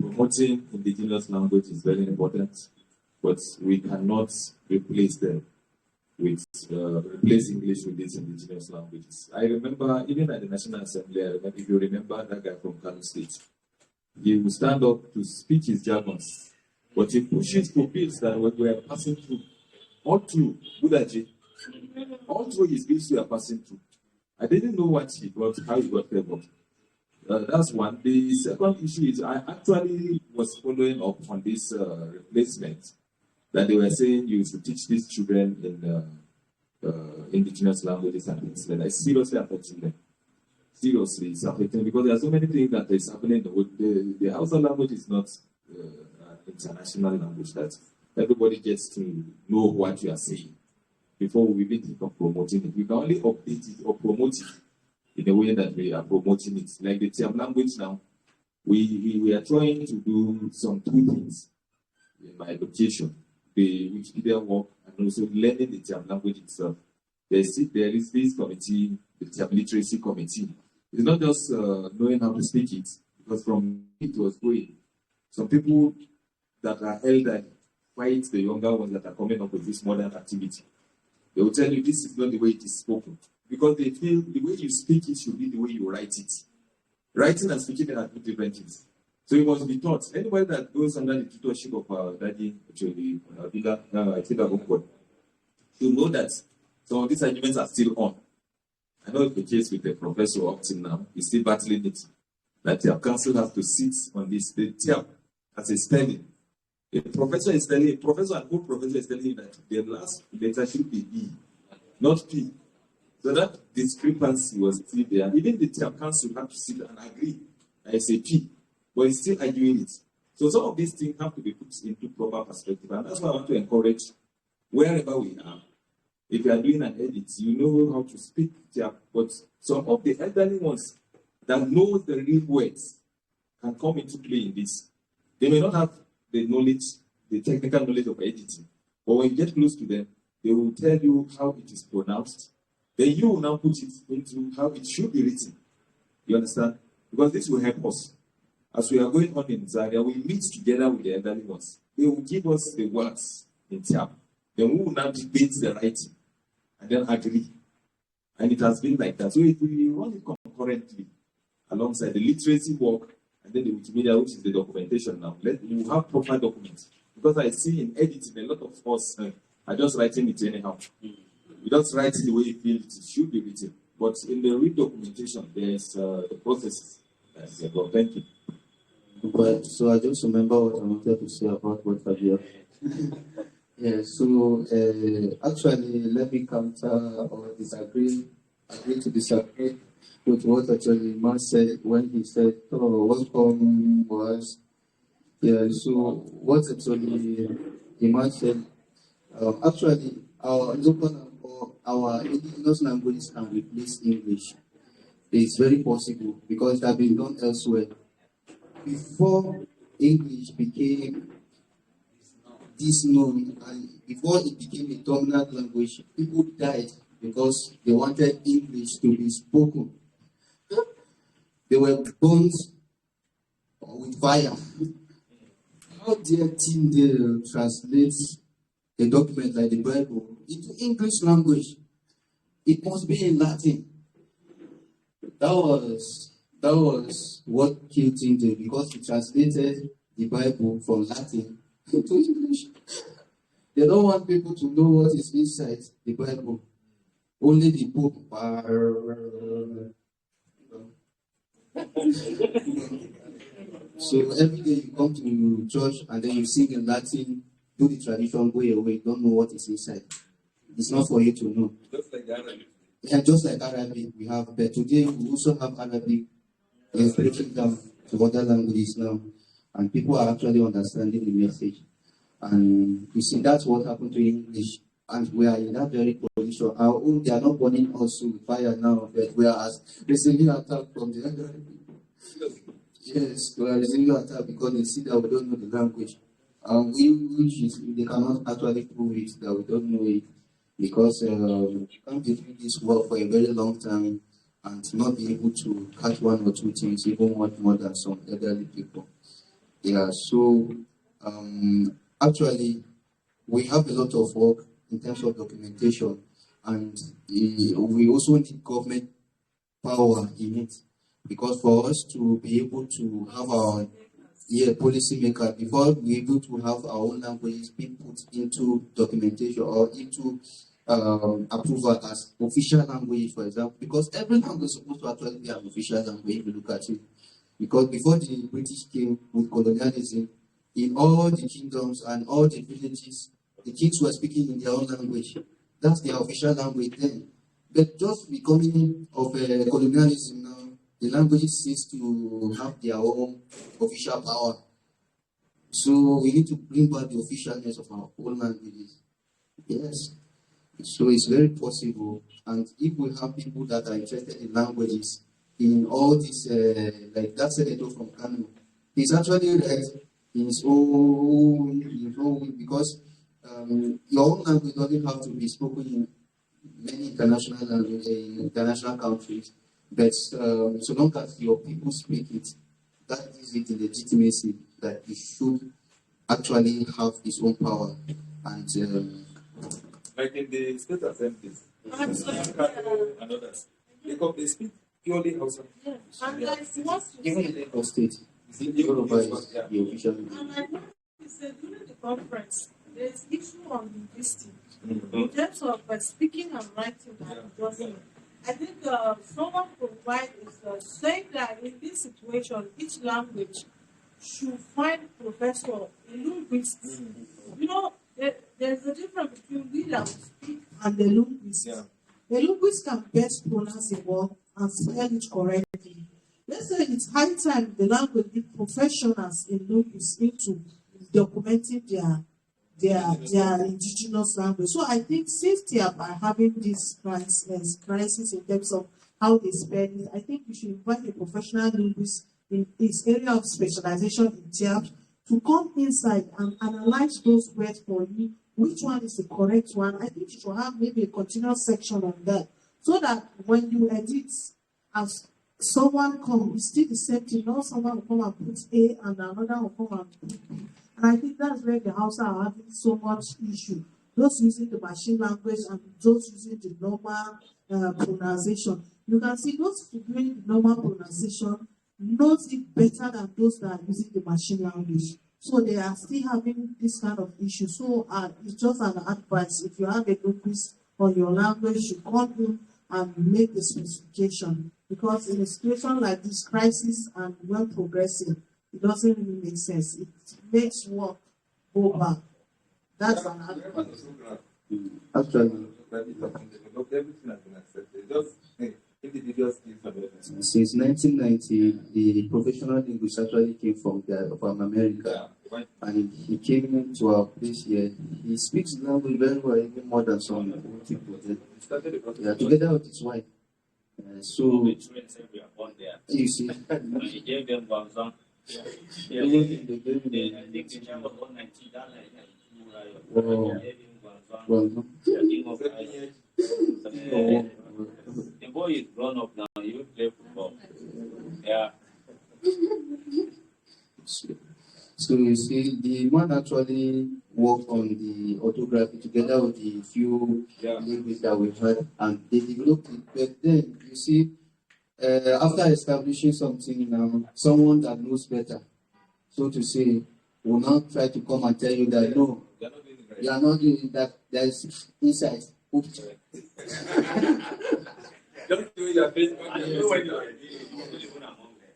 Promoting indigenous language is very important, but we cannot replace them with replace English with these indigenous languages. I remember even at the National Assembly, if you remember that guy from Kano State, he would stand up to speak his jargons, but he pushes for bills that we are passing through, all through Budaji, all through his bills we are passing through. I didn't know what he got, how he got favored. That's one. The second issue is I actually was following up on this replacement that they were saying you should teach these children in indigenous languages and things like that. It's seriously affecting them. Seriously, it's affecting because there are so many things that is happening in the world. The Hausa language is not an international language that everybody gets to know what you are saying before we even think of promoting it. We can only update it or promote it in the way that we are promoting it. Like the Tyap language now, we are trying to do some two things in my education. The Wikipedia work and also learning the Tyap language itself. There is this committee, the Tyap literacy committee. It's not just knowing how to speak it, because from it was going. Some people that are elderly fight the younger ones that are coming up with this modern activity. They will tell you this is not the way it is spoken. Because they feel the way you speak it should be the way you write it. Writing and speaking are two different things. So it must be taught. Anybody that goes under the tutorship of our daddy, actually, I think I've got, you know that some of these arguments are still on. I know the case with the professor up till now, he's still battling it. That the council has to sit on this. The Tyap as a spelling. A professor and old professor is telling you that the last letter should be E, not P. So that discrepancy was still there. Even the Tyap council had to sit and agree that it's a P, but it's still arguing it. So some of these things have to be put into proper perspective. And that's why I want to encourage, wherever we are, if you are doing an edit, you know how to speak Tyap. But some of the elderly ones that know the real words can come into play in this. They may not have the knowledge, the technical knowledge of editing, but when you get close to them, they will tell you how it is pronounced. Then you will now put it into how it should be written. You understand? Because this will help us. As we are going on in Zaria, we meet together with the elderly ones. They will give us the words in Tyap. Then we will now debate the writing and then agree. And it has been like that. So if we run it concurrently alongside the literacy work and then the Wikimedia, which is the documentation now, we will have proper documents. Because I see in editing, a lot of us are just writing it anyhow. We just write it the way you feel it should be written. But in the real documentation, there's the process. Well, thank you. But so I just remember what I wanted to say about what Fabio. Yeah, so actually, let me counter or agree to disagree with what actually man said when he said, "Oh, welcome was." Yeah, so what actually the man said, actually, our local or our indigenous languages can replace English. It's very possible because they have been done elsewhere. Before English became this known and before it became a dominant language, people died because they wanted English to be spoken. They were burned with fire. How dare Tyndale translate a document like the Bible into English language? It must be in Latin. That was what killed Tyndale because he translated the Bible from Latin to English. They don't want people to know what is inside the Bible. Only the book. So every day you come to church and then you sing in Latin, do the tradition, go away, don't know what is inside. It's not for you to know. Just like Arabic. Yeah, just like Arabic we have, but today we also have Arabic. It's breaking down to other languages now, and people are actually understanding the message. And you see, that's what happened to English, and we are in that very position. Our own, they are not burning us with fire now, but we are receiving attack from the other people. Yes, we are receiving attack because they see that we don't know the language, and they cannot actually prove it that we don't know it because we can't be doing this work for a very long time and not be able to catch one or two things, even more than some elderly people. Yeah, so actually, we have a lot of work in terms of documentation, and we also need government power in it, because for us to be able to have our policy maker, before we're able to have our own languages being put into documentation or into approval as official language, for example, because every language is supposed to actually be an official language if you look at it. Because before the British came with colonialism, in all the kingdoms and all the villages, the kids were speaking in their own language. That's their official language then. But just becoming of colonialism now, the languages cease to have their own official power. So we need to bring back the officialness of our own languages. Yes. So it's very possible. And if we have people that are interested in languages, in all this, like that senator from Kano, he's actually right in his own way, because your own language doesn't have to be spoken in many international languages, in international countries, but so long as your people speak it, that gives it the legitimacy that it should actually have its own power. And like in the state assemblies, and others, they speak purely Hausa. even in Lagos State, Yoruba is the official language. And I know during the conference, there's issue on linguistics. In terms of speaking and writing, I think someone provides saying that in this situation, each language should find professor, a linguist. You know, there's a difference between we that speak and the linguist. Yeah. The linguist can best pronounce a word and spell it correctly. Let's say it's high time the language, the professionals in linguists into documenting their indigenous language. So I think since Tyap are having this crisis in terms of how they spell it, I think we should invite a professional linguist in his area of specialization in Tyap to come inside and analyze those words for you. Which one is the correct one? I think you should have maybe a continuous section on that, so that when you edit, as someone comes, it's still the same thing. Not someone will come and put A and another will come and put B. And I think that's where the Hausa are having so much issue. Those using the machine language and those using the normal pronunciation. You can see those doing the normal pronunciation knows it better than those that are using the machine language. So they are still having this kind of issue. So it's just an advice. If you have a linguist on your language, you come in and make the specification. Because in a situation like this, crisis and when progressing, it doesn't really make sense. It makes work go back. That's an advice. Actually, everything has been accepted. Just individual skills. Since 1990, the professional linguist actually came from America, and he came to our place here. He speaks the language very well, even more than some people did. Yeah, together with his wife. So you see, the boy is grown up now. He will play football. Yeah. So you see, the man actually worked on the orthography together with the few linguists that we had, and they developed it. But then you see, after establishing something now, someone that knows better, so to say, will now try to come and tell you that no, you are not doing that. There is insight. Oops. Just do your face.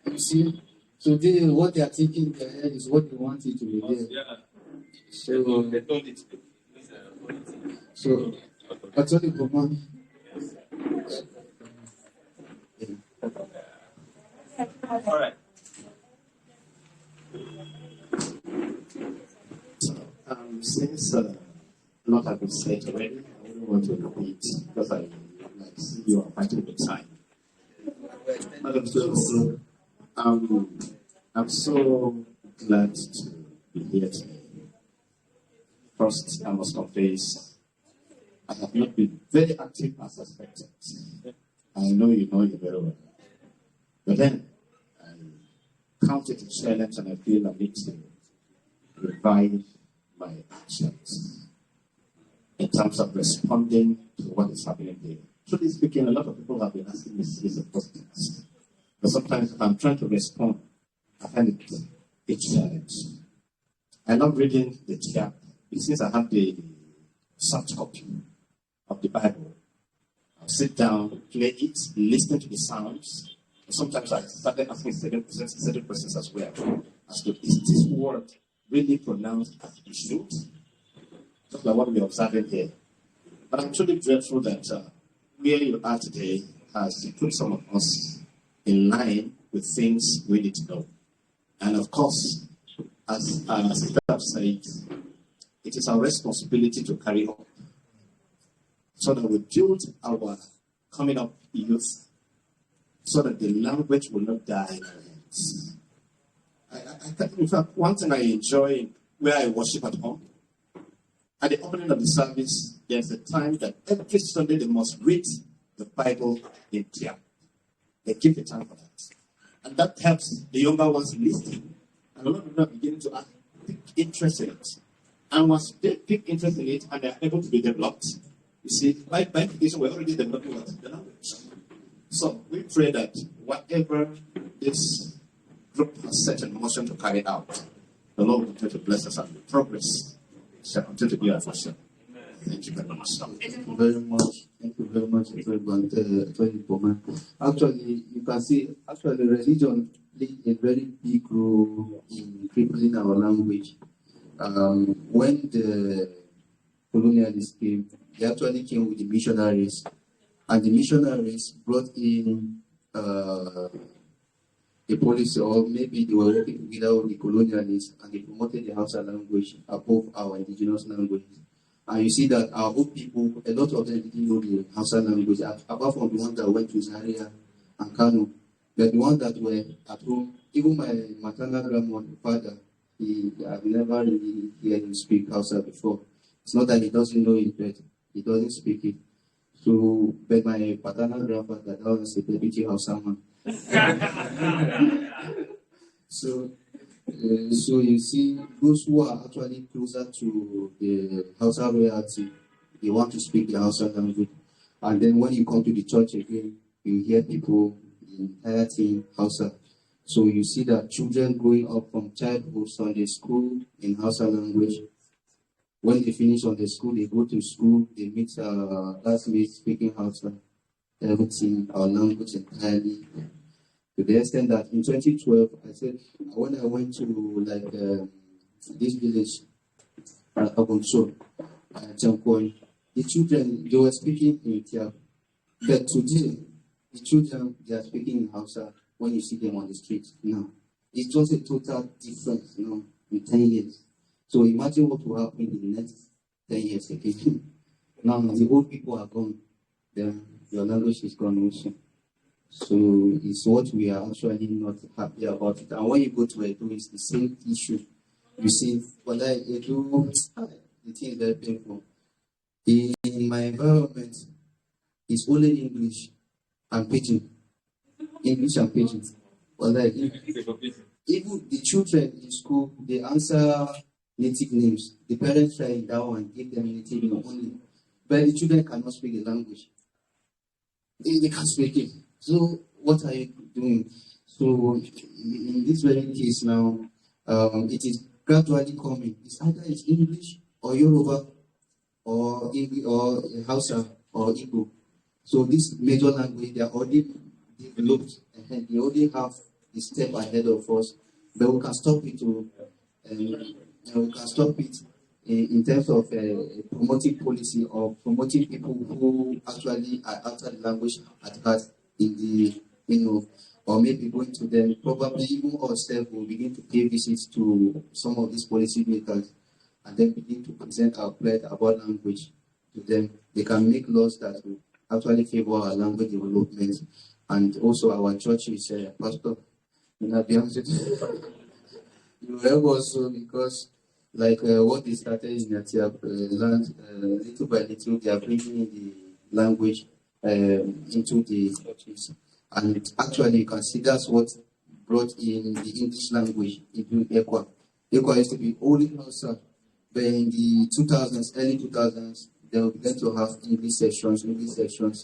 You see, so what they are thinking in their head is what they want it to be there. So actually, All right. Since a lot has been said already, I wouldn't want to repeat because I see you are fighting the time. I'm so glad to be here today. First, I must confess, I have not been very active as expected. I know you very well. But then I count it a challenge and I feel I need to revise my actions in terms of responding to what is happening there. Truly speaking, a lot of people have been asking me series of questions. But sometimes if I'm trying to respond, I find it a challenge. I love reading the Tyap. Since I have the soft copy of the Bible, I'll sit down, play it, listen to the sounds. Sometimes I started asking certain questions as well. As to, is this word really pronounced as it should? Just like what we're observing here. But I'm truly grateful that where you are today has put some of us in line with things we need to know. And of course, as our sister has said, it is our responsibility to carry on so that we build our coming up youth so that the language will not die in our hands. In fact, one thing I enjoy where I worship at home, at the opening of the service, there's a time that every Sunday they must read the Bible in Tyap. They give the time for that. And that helps the younger ones listening. And a lot of them are beginning to pick interest in it. And once they pick interest in it and they're able to be developed, you see, by implication, we're already developing the language. So we pray that whatever this group has set in motion to carry out, the Lord will continue to bless us and the progress shall continue to be our portion. Thank you very much. Thank you very much. Thank you very much, everyone. Actually, you can see, religion played a very big role in crippling our language. When the colonialists came, they actually came with the missionaries, and the missionaries brought in a policy, or maybe they were working together with the colonialists, and they promoted the Hausa language above our indigenous language. And you see that our old people, a lot of them didn't know the Hausa language, apart from the ones that went to Zaria and Kano. But the ones that were at home, even my maternal grandfather, I've never really heard him speak Hausa before. It's not that he doesn't know it, but he doesn't speak it. So, but my paternal grandfather, that was a deputy Hausa man. So you see, those who are actually closer to the Hausa royalty, they want to speak the Hausa language. And then when you come to the church again, you hear people, the entire team, Hausa. So you see that children growing up from childhood Sunday school in Hausa language, when they finish on the school, they go to school, they meet classmates speaking Hausa, everything, our language entirely. To the extent that in 2012, I said, when I went to this village, Abonso, Chankoi, the children, they were speaking in Tyap. But today, the children, they are speaking in Hausa when you see them on the street now. It's just a total difference, in 10 years. So imagine what will happen in the next 10 years again. Now, the old people are gone, then your language is gone also. So it's what we are actually not happy about it. And when you go to Edo, it's the same issue. You see, when Edo, the thing is very painful. In my environment, it's only English and Pidgin. English and Pidgin. Even the children in school, they answer native names. The parents try it down and give them native name only. But the children cannot speak the language. They can't speak it. So what are you doing? So in this very case now, it is gradually coming. It's either it's English or Yoruba or English or Hausa or Igbo. So this major language, they are already developed and they already have a step ahead of us. But we can stop it in terms of promoting policy or promoting people who actually are outside the language at heart. In the, or maybe going to them, probably even ourselves will begin to pay visits to some of these policy makers and then begin to present our plight about language to them. They can make laws that will actually favor our language development. And also our church is pastor. You help also because what they started in Tyap, little by little, they are bringing in the language into the churches. And actually, you can see that's what brought in the English language into Ekwa. Ekwa used to be only Hausa, but in the 2000s, early 2000s, they began to have English sections.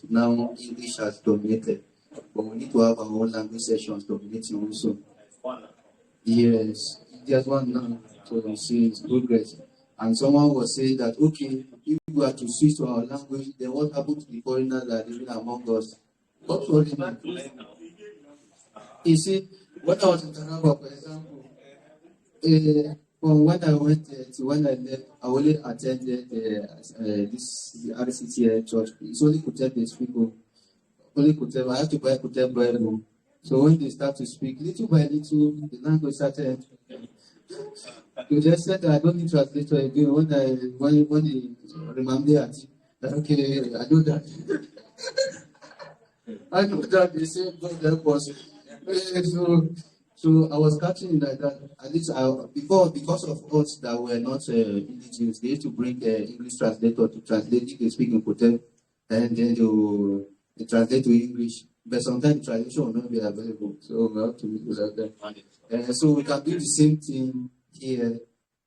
Now English has dominated, but we need to have our own language sections dominating also. Yes, there's one now, so you see it's progress. And someone was saying that, okay, if we are to switch to our language, then what happened to the foreigners that are living among us? What foreigners? You see, when I was in Taraba, for example, from when I went to when I left, I only attended the RCTA church. It's only Kuteb people. Only Kuteb. I have to buy Kuteb Bible. So when they start to speak, little by little, the language started. You just said that I don't need translator again. When they remember that, okay, I know that. I know that they say God help us. So I was catching it like that. At least because of us that were not indigenous, they used to bring English translator to translate if they speak in Kotel, and then they translate to English. But sometimes the translation will not be available, so we have to do that. So we can do the same thing here,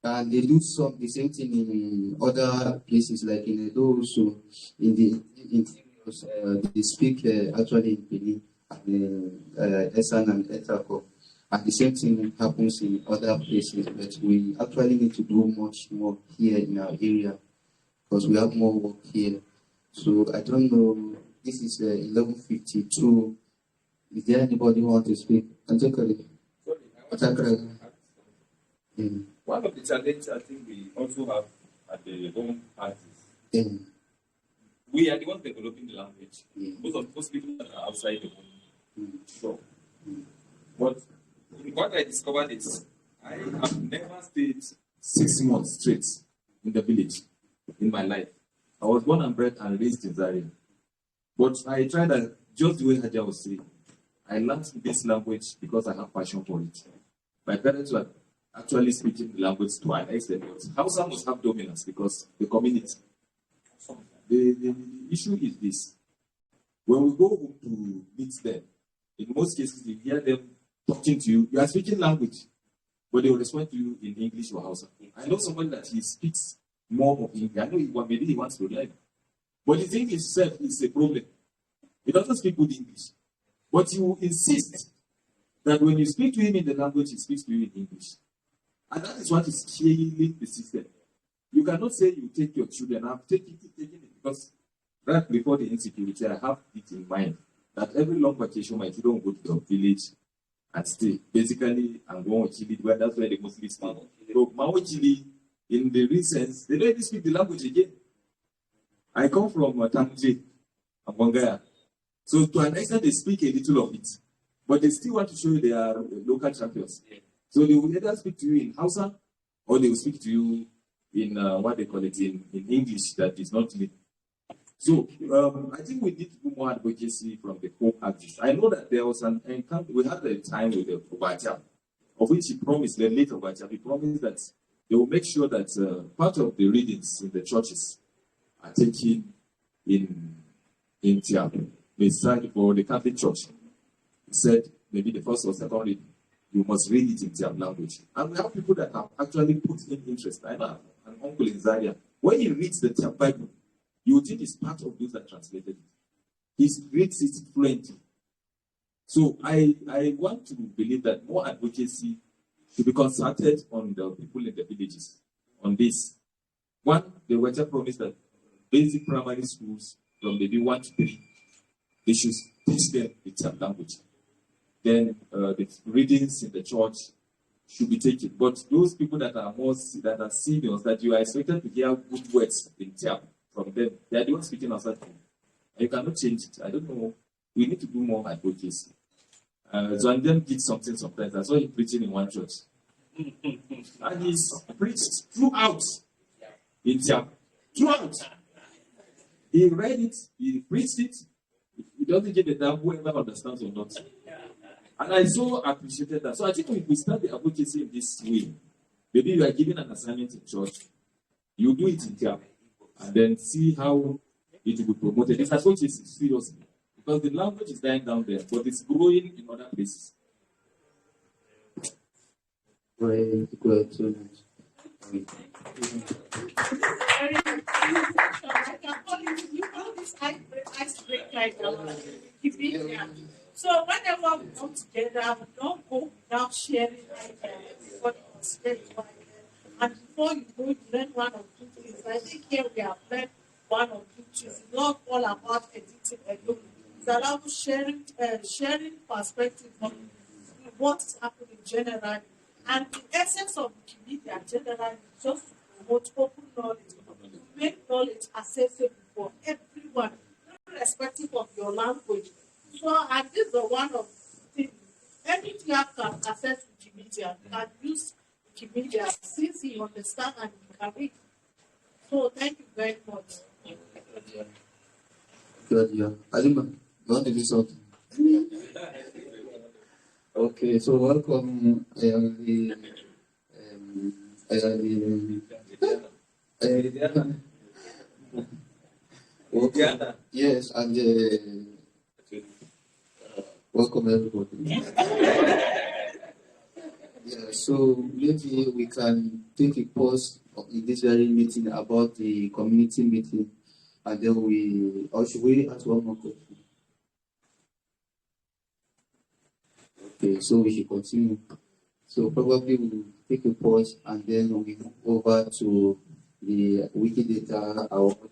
and they do the same thing in other places like in Edo also. They speak actually in Benin, Esan and Etako. And the same thing happens in other places, but we actually need to do much more here in our area because we have more work here. So I don't know, this is 11:52. Is there anybody who wants to speak? One of the challenges I think we also have at the home parties. We are the ones developing the language. Most people that are outside the home. Sure. But what I discovered is I have never stayed 6 months straight in the village in my life. I was born and bred and raised in Zaria. But I tried that just the way Hadia was saying. I learned this language because I have passion for it. My parents were actually speaking the language to an extent, but Hausa must have dominance because the community. The issue is this. When we go home to meet them, in most cases, you hear them talking to you. You are speaking language, but they will respond to you in English or Hausa. I know someone that he speaks more of English. I know maybe he wants to learn. But his English itself is a problem. He doesn't speak good English. But you insist that when you speak to him in the language, he speaks to you in English. And that is what is killing the system. You cannot say you take your children. I've taken it because right before the insecurity, I have it in mind that every long vacation, my children go to the village and stay. Basically, I'm going to Chile, where that's where they mostly stay. So, Mao Chile, in the recent, they don't even speak the language again. I come from Tamje, Abongaya. So, to an extent, they speak a little of it. But they still want to show you they are local champions. So, they will either speak to you in Hausa or they will speak to you in what they call it in English that is not me. So I think we need to do more advocacy from the home actors. I know that there was an encounter, we had a time with the Obacha, of which he promised, the late Obacha, he promised that they will make sure that part of the readings in the churches are taken in Tyap. They said for the Catholic Church, he said maybe the first or second reading, you must read it in Tyap language. And we have people that have actually put in interest. I know an uncle in Zaria. When he reads the Tyap Bible, you would think he's part of those that translated it. He reads it fluently. So I want to believe that more advocacy should be concerted on the people in the villages on this. One, the Wacha promised that basic primary schools from maybe 1 to 3, they should teach them the Tyap language. Then the readings in the church should be taken. But those people that are seniors, that you are expected to hear good words in Tyap from them, they are the ones speaking outside. You cannot change it. I don't know. We need to do more advocacy. Zwandem did something sometimes. I saw him preaching in one church. And he's preached throughout in Tyap. Throughout. He read it, he preached it. He doesn't give a damn whoever understands or not. And I so appreciated that. So I think if we start the advocacy in this way, maybe you are given an assignment in church, you do it in Tyap, and then see how it will be promoted. This advocacy, seriously. Because the language is dying down there, but it's growing in other places. Great, so much. So whenever we come together, we don't go without sharing ideas, what was very and before you go, you learn one or two things. I think here we have learned one or two things. It's not all about editing alone. It's about sharing perspective on what is happening generally. And the essence of Wikimedia generally is just to promote open knowledge, to make knowledge accessible for everyone, irrespective of your language. So, and this is one of the things, every Tyap can access Wikimedia, can use Wikimedia since he understands and he can read. So, thank you very much. Good, yeah. Alima, you want to do something? Okay, so welcome. Welcome. Yes, and welcome everybody. Yeah, so maybe we can take a pause in this very meeting about the community meeting, and then or should we ask one more question? Okay, so we should continue. So probably we'll take a pause and then we move over to the Wikidata award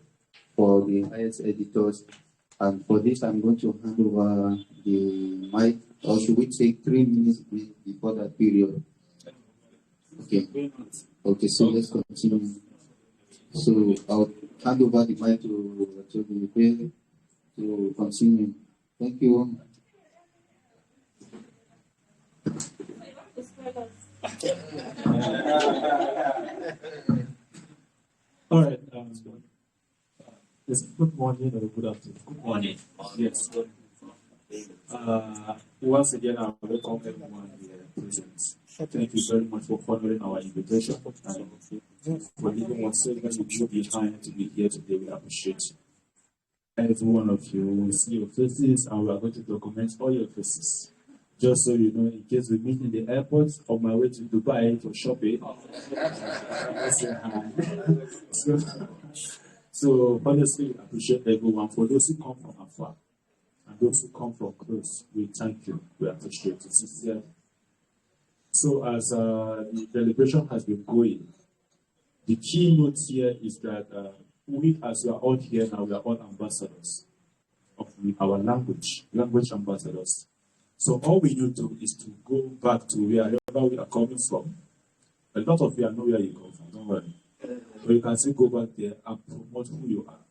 for the highest editors. And for this, I'm going to hand over the mic. Or should we take 3 minutes before that period? Okay. Okay, so let's continue. So I'll hand over the mic to the panel to continue. Thank you. All right. Good morning or good afternoon. Good morning. Yes. Once again, I welcome everyone here present. Thank you very much for honoring our invitation and for leaving one segment you behind to be here today. We appreciate every one of you. We see your faces and we are going to document all your faces. Just so you know, in case we meet in the airport on my way to Dubai for shopping, so honestly, I appreciate everyone. For those who come from afar and those who come from close, we thank you. We appreciate it sincerely. So as the celebration has been going, the keynote here is that we, as we are all here now, we are all ambassadors of our language ambassadors. So all we need to do is to go back to wherever we are coming from. A lot of you know where you come from, don't worry. So you can still go back there and promote who you are.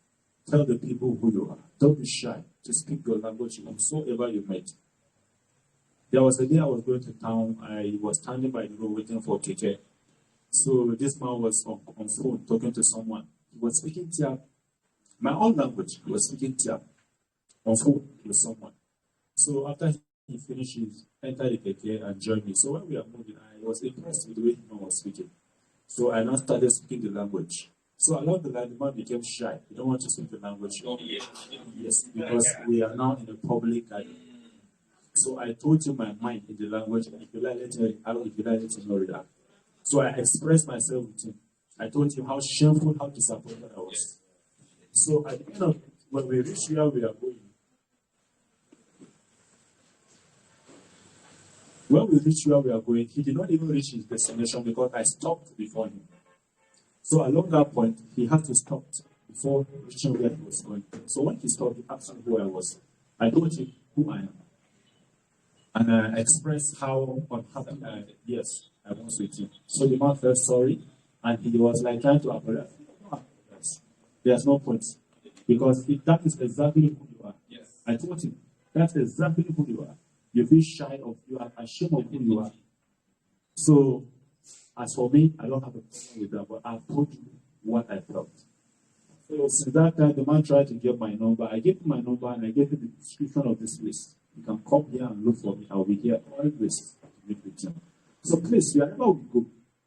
Tell the people who you are. Don't be shy to speak your language whomsoever you met. There was a day I was going to town. I was standing by the road waiting for Keke. So this man was on phone talking to someone. He was speaking Tyap. My own language. He was speaking Tyap on phone with someone. So after he finished, he entered the Keke and joined me. So when we are moving, I was impressed with the way he was speaking. So I now started speaking the language. So along the line, the man became shy. He don't want to speak the language. Yes, because we are now in a public gathering. So I told you my mind in the language. If you like, let me react. If you like, let me react. So I expressed myself with him. I told him how shameful, how disappointed I was. So at the end of when we reached where we are going, he did not even reach his destination because I stopped before him. So along that point, he had to stop before reaching where he was going. So when he stopped, he asked me who I was. I told him who I am. And I expressed how unhappy I was with him. So the man felt sorry, and he was like trying to apologize. There's no point. Because that is exactly who you are. Yes. I told him, that's exactly who you are. You feel shy of, you are ashamed of who you are. So, as for me, I don't have a problem with that, but I told you what I felt. So, since that time, the man tried to get my number. I gave him my number and I gave him the description of this place. You can come here and look for me. I'll be here always to meet with you. So, please, wherever we go,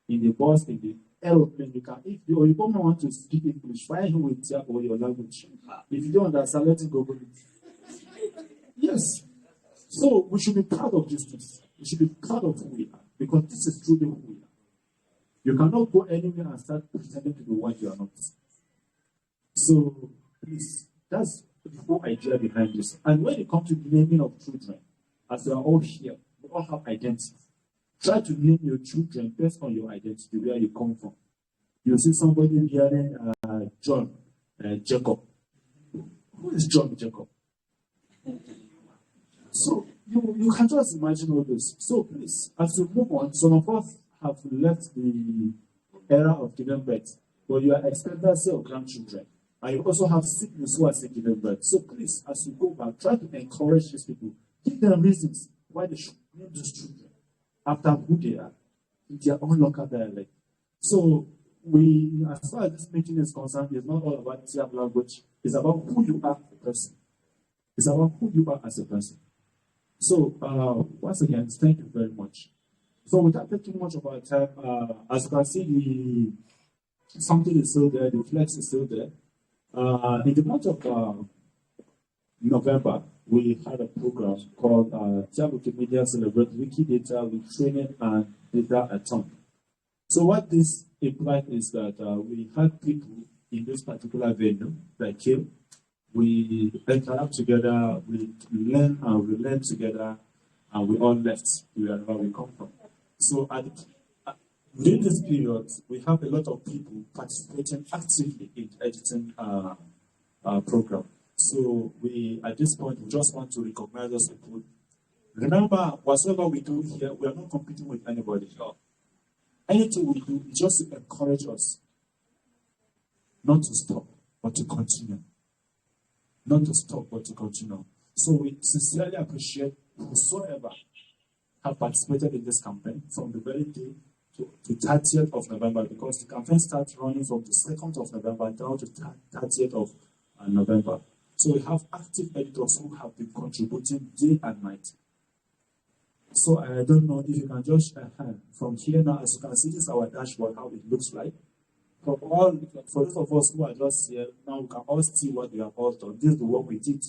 in the bus, in the aeroplane, you can. If the Oyibo man want to speak English, fire him with Tyap or your language. If you don't understand, let him Google it. Yes. So we should be proud of these things. We should be proud of who we are, because this is truly who we are. You cannot go anywhere and start pretending to be what you are not. So please, that's the whole idea behind this. And when it comes to the naming of children, as we are all here, we all have identity. Try to name your children based on your identity, where you come from. You see somebody hearing John Jacob. Who is John Jacob? So you can just imagine all this. So please, as we move on, some of us have left the era of giving birth, but you are expectancy of grandchildren. And you also have siblings who are still giving birth. So please, as you go back, try to encourage these people. Give them reasons why they should name these children after who they are, in their own local dialect. So as far as this meeting is concerned, it's not all about Tyap language. It's about who you are as a person. It's about who you are as a person. So once again, thank you very much. So without taking much of our time, as you can see, something is still there, the flex is still there. In the month of November, we had a program called Wikimedia Celebrate Wikidata with Training and Data Atom. So what this implied is that we had people in this particular venue that came. We interact together, we learn and we learn together, and we all left wherever we come from. So during this period, we have a lot of people participating actively in the editing program. So at this point, we just want to recognize those people. Remember, whatever we do here, we are not competing with anybody. Anything we do is just to encourage us not to stop, but to continue. Not to stop, but to continue. So we sincerely appreciate whosoever have participated in this campaign from the very day to 30th of November, because the campaign starts running from the 2nd of November down to 30th of November. So we have active editors who have been contributing day and night. So I don't know if you can just from here now, as you can see, this is our dashboard, how it looks like. For those of us who are just here, now we can all see what we have all done. This is the work we did.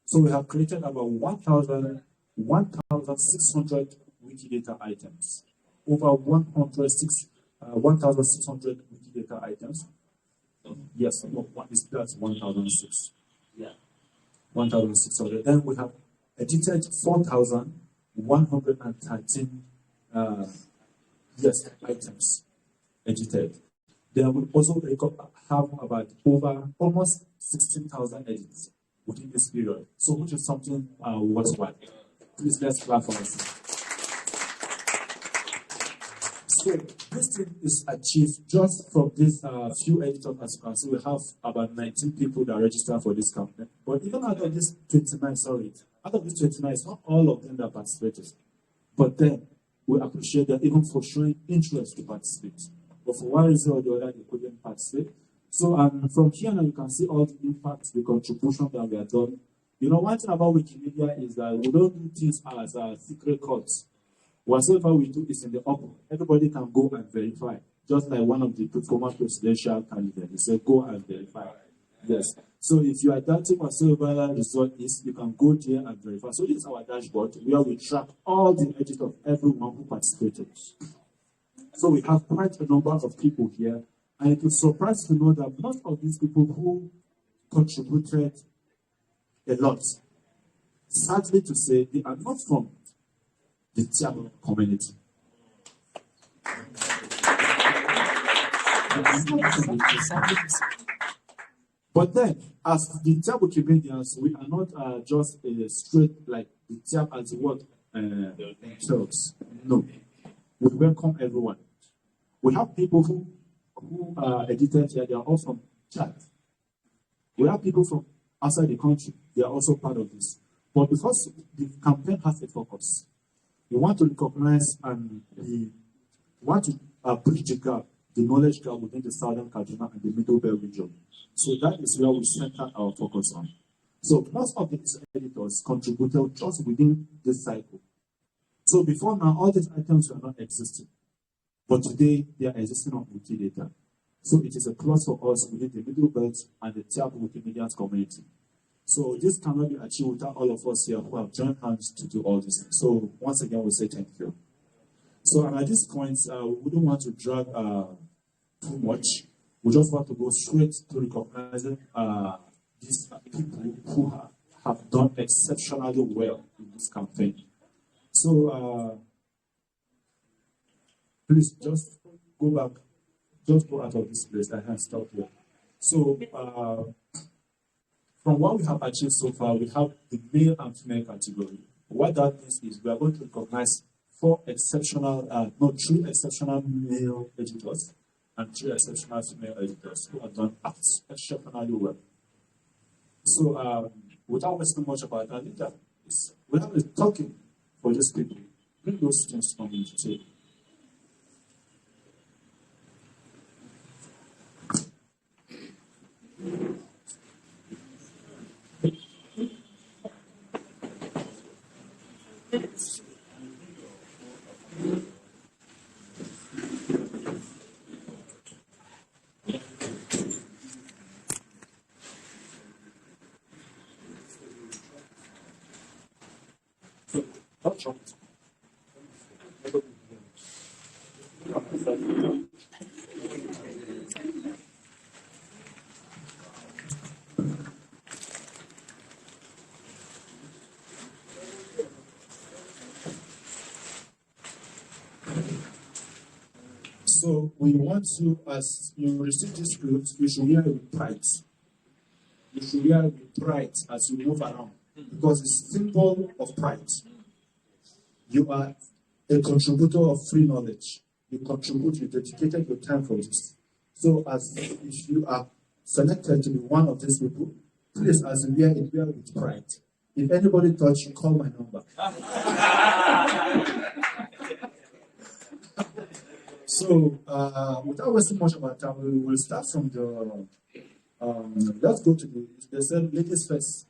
So we have created about 1,600 Wikidata items. Over 1,600 Wikidata items. Yes, no, that's 1,006. Yeah. 1,600. Then we have edited 4,113 items edited. Then we also have about almost 16,000 edits within this period. So which is something worthwhile. Please let's clap for us. So this thing is achieved just from these few editors. As you can see, we have about 19 people that register for this campaign. But even out of this 29, it's not all of them that participated. But then we appreciate that even for showing interest to participate. But for one reason or the other, they couldn't participate. So from here now, you can see all the impacts, the contribution that we have done. You know, one thing about Wikimedia is that we don't do things as secret codes. Whatever we do is in the open. Everybody can go and verify. Just like one of the former presidential candidates, they said, go and verify. Yes. So if you are doubting whatsoever the result is, you can go there and verify. So this is our dashboard where we track all the edits of everyone who participated. So we have quite a number of people here, and it was surprising to know that most of these people who contributed a lot, sadly to say, they are not from the Tyap community. But then, as the Tyap Wikimedians, we are not just straight like the Tyap as what themselves. No. We welcome everyone. We have people who edited here, they are all from Chad. We have people from outside the country, they are also part of this. But because the campaign has a focus, we want to recognize and we want to bridge the gap, the knowledge gap within the southern Kaduna and the middle belt region. So that is where we center our focus on. So most of these editors contributed just within this cycle. So before now, all these items were not existing. But today, they are existing on Wikidata. So it is a plus for us within the middle belt and the Tyap Wikimedia community. So this cannot be achieved without all of us here who have joined hands to do all this. So once again, we say thank you. So and at this point, we don't want to drag too much. We just want to go straight to recognizing these people who have done exceptionally well in this campaign. So please just go back, just go out of this place. I can't stop here. So from what we have achieved so far, we have the male and female category. What that means is we are going to recognize three exceptional male editors and 3 exceptional female editors who have done exceptionally well. So without wasting much about our leader, we have a talking for these people. Bring those things from me to table. So we want to, as you receive this clothes, you should wear it with pride. You should wear it with pride as you move around, because it's a symbol of pride. You are a contributor of free knowledge. You contribute, you dedicated your time for this. So as if you are selected to be one of these people, please, as you wear it, wear it with pride. If anybody touch you, call my number. So, without wasting much of our time, we will start from the, let's go to they said ladies first.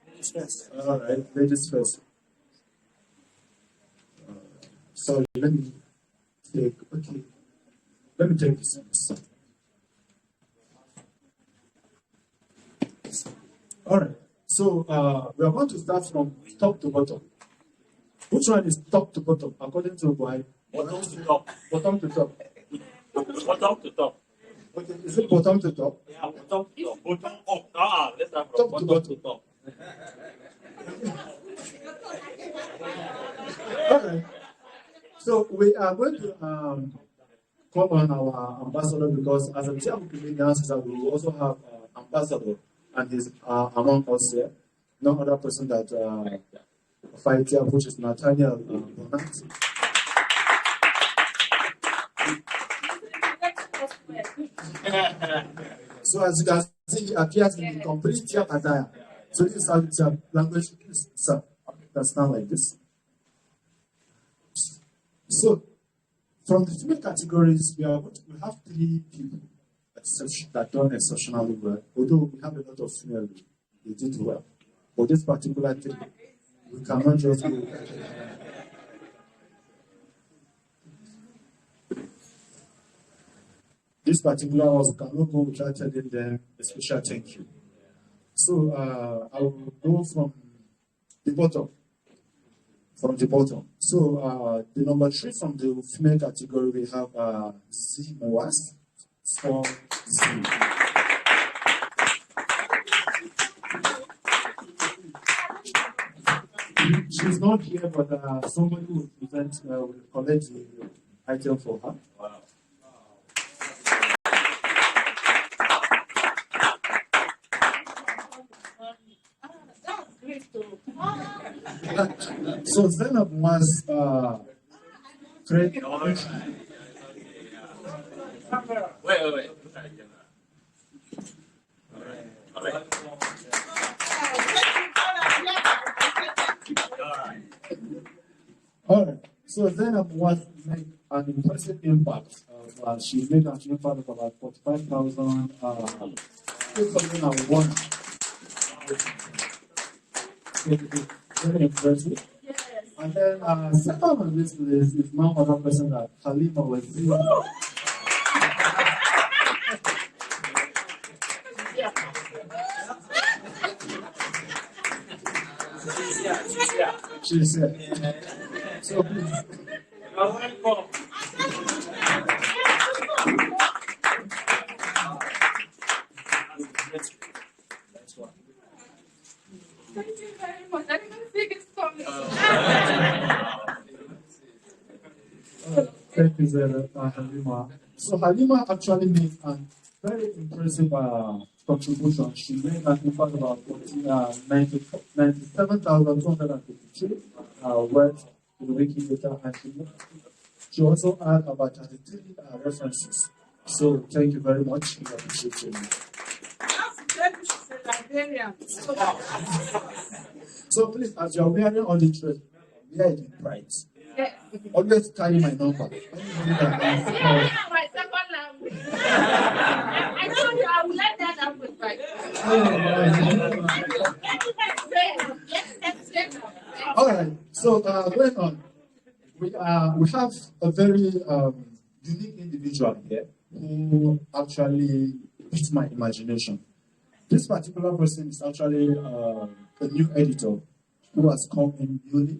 All right, ladies first. Sorry, let me take this. All right, so we are going to start from top to bottom. Which one is top to bottom, according to Boy? Bottom to top. Bottom to top. Bottom to top. Okay, is it bottom to top? Yeah, bottom to top. Bottom up. Let's start from bottom to top. Okay. So we are going to call on our ambassador, because as a team of Wikimedia, we will also have ambassador, and he's among us here. No other person that fight here, which is Nathaniel Bonanti. So as you can see, he appears in the complete Tyap attire. So this is how the language is. That's not like this. So from the female categories, we have 3 people that done exceptionally well. Although we have a lot of female, they did well. For this particular thing, we cannot just go. This particular one, we cannot go without telling them a special thank you. So I will go from the bottom. So the number 3 from the female category, we have Z Moas for Z. She's not here, but somebody will present, will collect the item for her. Wow. So Zainab was great. Wait. All right. All right. So Zainab was made an impressive impact. She made an impact of about 45,000. 801. Very impressive. And then second on this list is no other person that Halima was doing. She's here. So please. Thank you very much. I didn't think it's coming. Thank you, Halima. So Halima actually made a very impressive contribution. She made an impact about 97,253 words in Wikimedia, and she also had about 33 references. So thank you very much. We appreciate it. So please, as you're wearing all the dress, wear it with pride. Yes. Always carry my number. My second language. I told you I will let that happen, right? All right. So going on, we have a very unique individual here who actually piqued my imagination. This particular person is actually a new editor who has come in newly,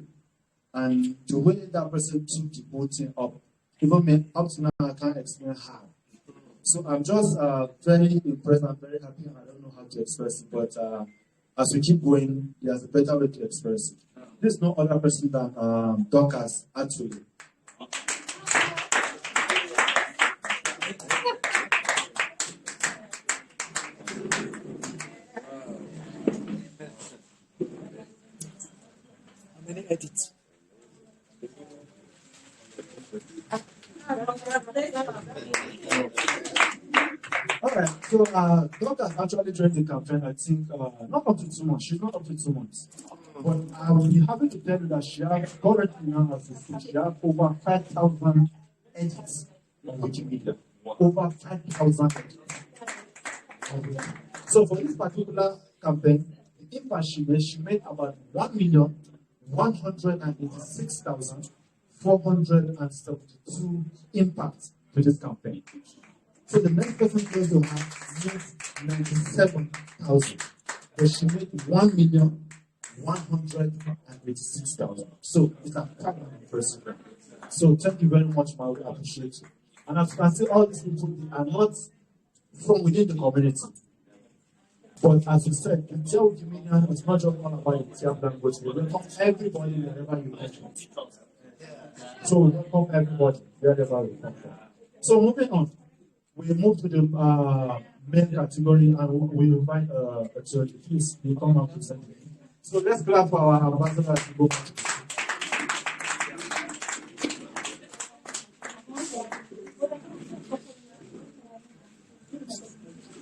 and the way that person took the whole thing up, even me up to now I can't explain how. So I'm just very impressed and very happy, and I don't know how to express it, but as we keep going, there's a better way to express it. There's no other person than Dorcas, actually. Many edits. All right, so Dorcas actually joined the campaign, I think, not up to 2 months. She's not up to 2 months. But I will be happy to tell you that she has currently now, as she has over 5,000 edits on Wikimedia. Over 5,000 edits. So for this particular campaign, the impact she made about 1,186,472 impacts to this campaign. So the next person going to have 97,000. But she made 1,186,000. So it's a quite an impressive. So thank you very much, Ma. We appreciate you. And as you can see, all these people are not from within the community. But as you said, in Wikimedia, it's not just all about the Tyap language. We welcome everybody wherever you come from. So we welcome everybody wherever we come from. So moving on, we move to the main category, and we invite George. Please, you come up to present. So let's clap for our ambassador to go.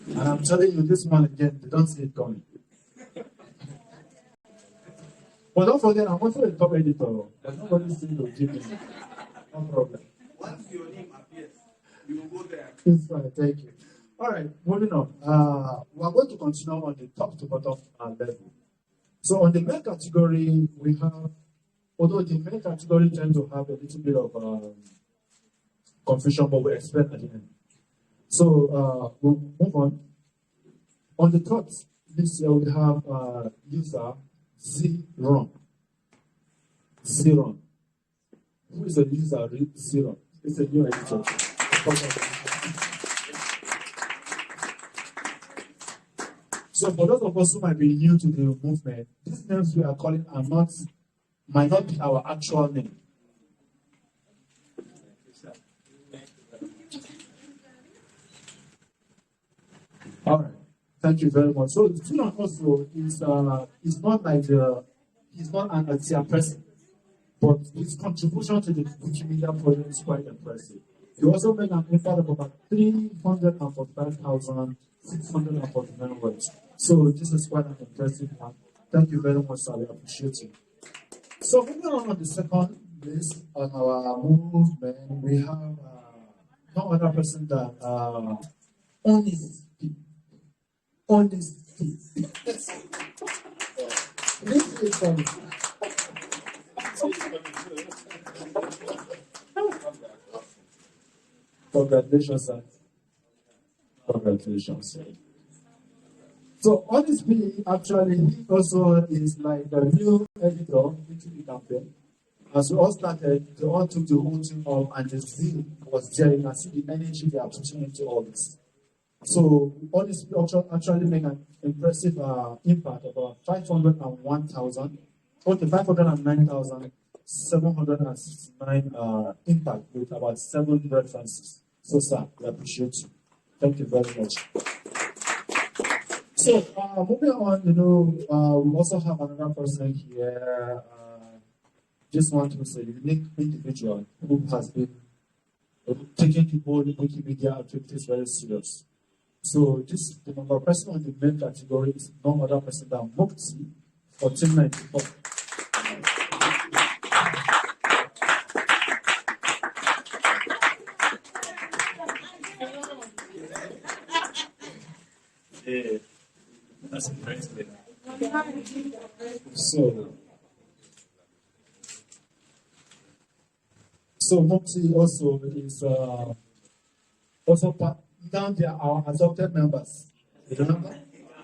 And I'm telling you, this one again, they don't see it coming. But don't forget, I'm also a top editor. There's nobody saying to give me. No problem. Once your name appears, you will go there. It's fine, thank you. All right, moving on. We are going to continue on the top to bottom level. So on the main category, we have, although the main category tends to have a little bit of confusion, but we'll explain at the end. So we'll move on. On the top this year, we have user Zeron. Zeron. Who is the user Zeron? It's a new editor. So for those of us who might be new to the movement, these names we are calling might not be our actual name. All right. Thank you very much. So Zeron also is not like he's not an Atia person, but his contribution to the Wikimedia project is quite impressive. He also made an impact of about 345,649 words. So this is quite an impressive one. Thank you very much, sir. I appreciate it. So moving on the second list on our movement, we have no other person than honesty. Honesty. This is Congratulations, sir. Congratulations. So honestly, actually, he also is like the new editor into the campaign. As we all started, they all took the whole thing up, and the zeal was there. You can see the energy they are putting into all this. So honestly, actually make an impressive impact, about 509,769 impact with about 7 references. So, sir, we appreciate you. Thank you very much. So, moving on, we also have another person here. This one is a unique individual who has been taking the whole Wikimedia activities very serious. So, the number person on the main category is no other person than Mukti, 1494. Yeah, that's interesting. So Mukti also is also down there our adopted members. You remember?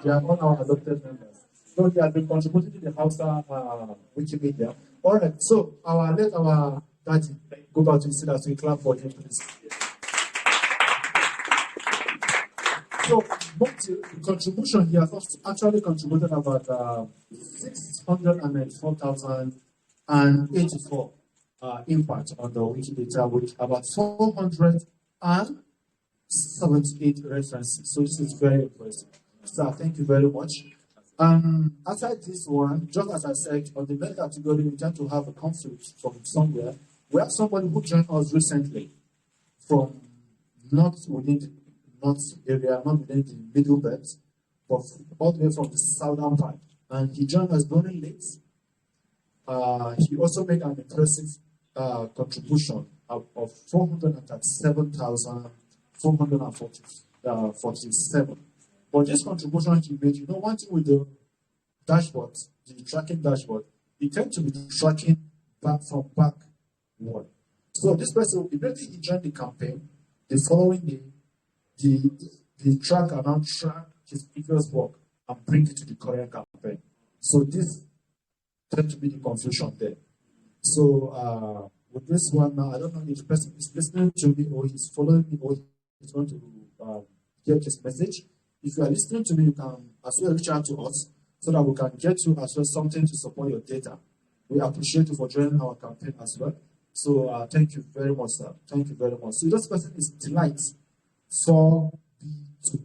They are all our adopted members. So they have been contributing to the Hausa Wikimedia. All right. So let our daddy go back to the seat as we clap for him, please. So Mukti, the contribution, he has actually contributed about 694,084 impact on the Wikidata with about 478 references. So this is very impressive. So thank you very much. Aside this one, just as I said, on the main category, we tend to have a conflict from somewhere. We have somebody who joined us recently from not within the north area, not within the middle belt, but all the way from the southern part. And he joined us very late. He also made an impressive contribution of 437,447. But this contribution he made, one thing with the dashboard, the tracking dashboard, he tends to be tracking back from backward. So this person, immediately he joined the campaign, the following day, the tracker now track his previous work and bring it to the current campaign. So this tends to be the confusion there. So with this one now, I don't know if the person is listening to me or he's following me or he's going to get this message. If you are listening to me, you can as well reach out to us so that we can get you as well something to support your data. We appreciate you for joining our campaign as well. So thank you very much, sir. Thank you very much. So this person is Delight 4B2.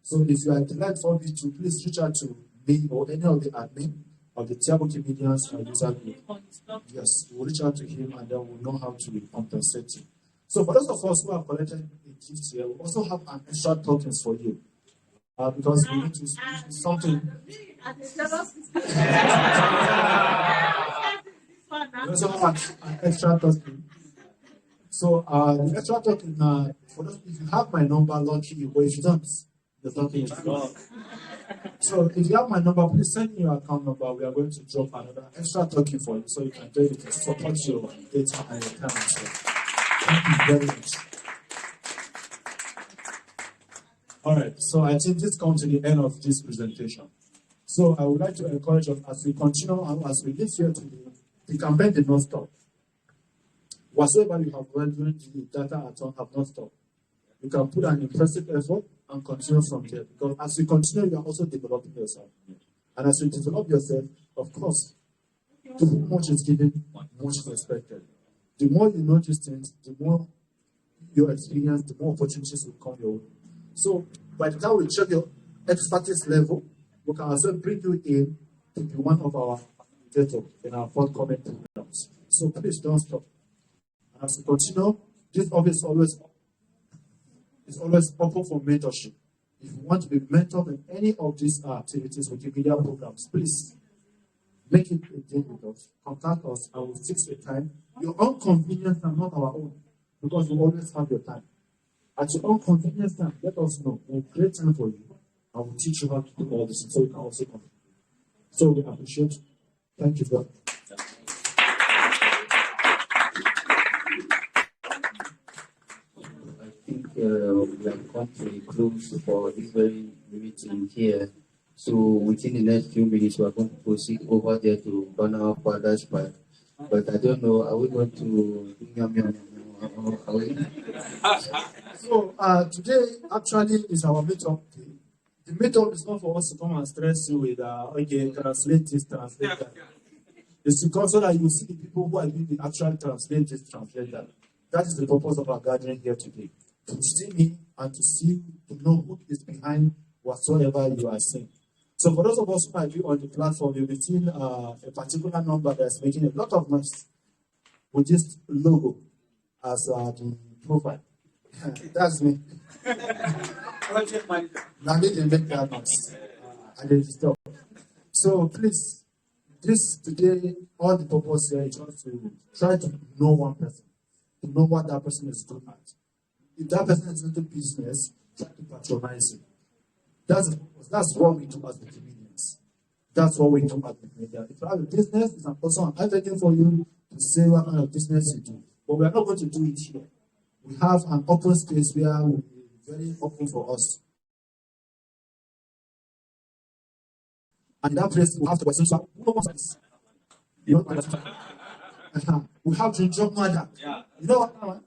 So if you are Delight 4B2, please reach out to me or any of the admin of the TWUG comedians and user group. Yes, we'll reach out to him and then we'll know how to compensate you. So for those of us who have collected a gift here, we also have an extra tokens for you. Because we need to do something. We also have an extra token. So the extra token, for those, if you have my number, lucky, but if you don't, the token is gone. So if you have my number, please send me your account number. We are going to drop another extra token for you so you can get it to support your data and your time as well. Thank you very much. All right, so I think this comes to the end of this presentation. So I would like to encourage us as we continue and as we live here today, the campaign did not stop. Whatsoever you have read during the data at all have not stopped. You can put an impressive effort and continue from there. Because as you continue, you are also developing yourself. And as you develop yourself, of course, to whom much is given, much is expected. The more you know these things, the more your experience, the more opportunities will come your way. So by the time we check your expertise level, we can also bring you in to be one of our data in our forthcoming programs. So please don't stop. And as we continue, this office is always open for mentorship. If you want to be mentored in any of these activities, Wikimedia programs, please make it a deal with us. Contact us and we'll fix a time. Your own convenience and not our own, because we always have your time. At your own convenience time, let us know. We'll create time for you and we'll teach you how to do all this so you can also come. So we appreciate you. Thank you, God. we have come to a close for this very meeting here. So within the next few minutes, we are going to proceed over there to Barnawa Paradise Park. But I don't know, are we going to do yum yum yum, or are we? So today actually is our meetup day. The meetup is not for us to come and stress you with okay, translate this, translate that. It's because so that you see the people who are doing the actual translate this, translate that. That is the purpose of our gathering here today. To see me and to know who is behind whatsoever you are saying. So for those of us who might be on the platform, you'll be seeing a particular number that's making a lot of noise with this logo as the profile. That's me. Now they make that noise. And then stop. So please, this today, all the purpose here is just to try to know one person, to know what that person is good at. If that person is into business, try to patronize him. That's what we do as Wikimedians. That's what we do as Wikimedia. If you have a business, it's also an avenue for you to say what kind of business you do. But we are not going to do it here. We have an open space where we are very open for us. And in that place, we have the questions. You know, we have Junjong Mada. You know what now?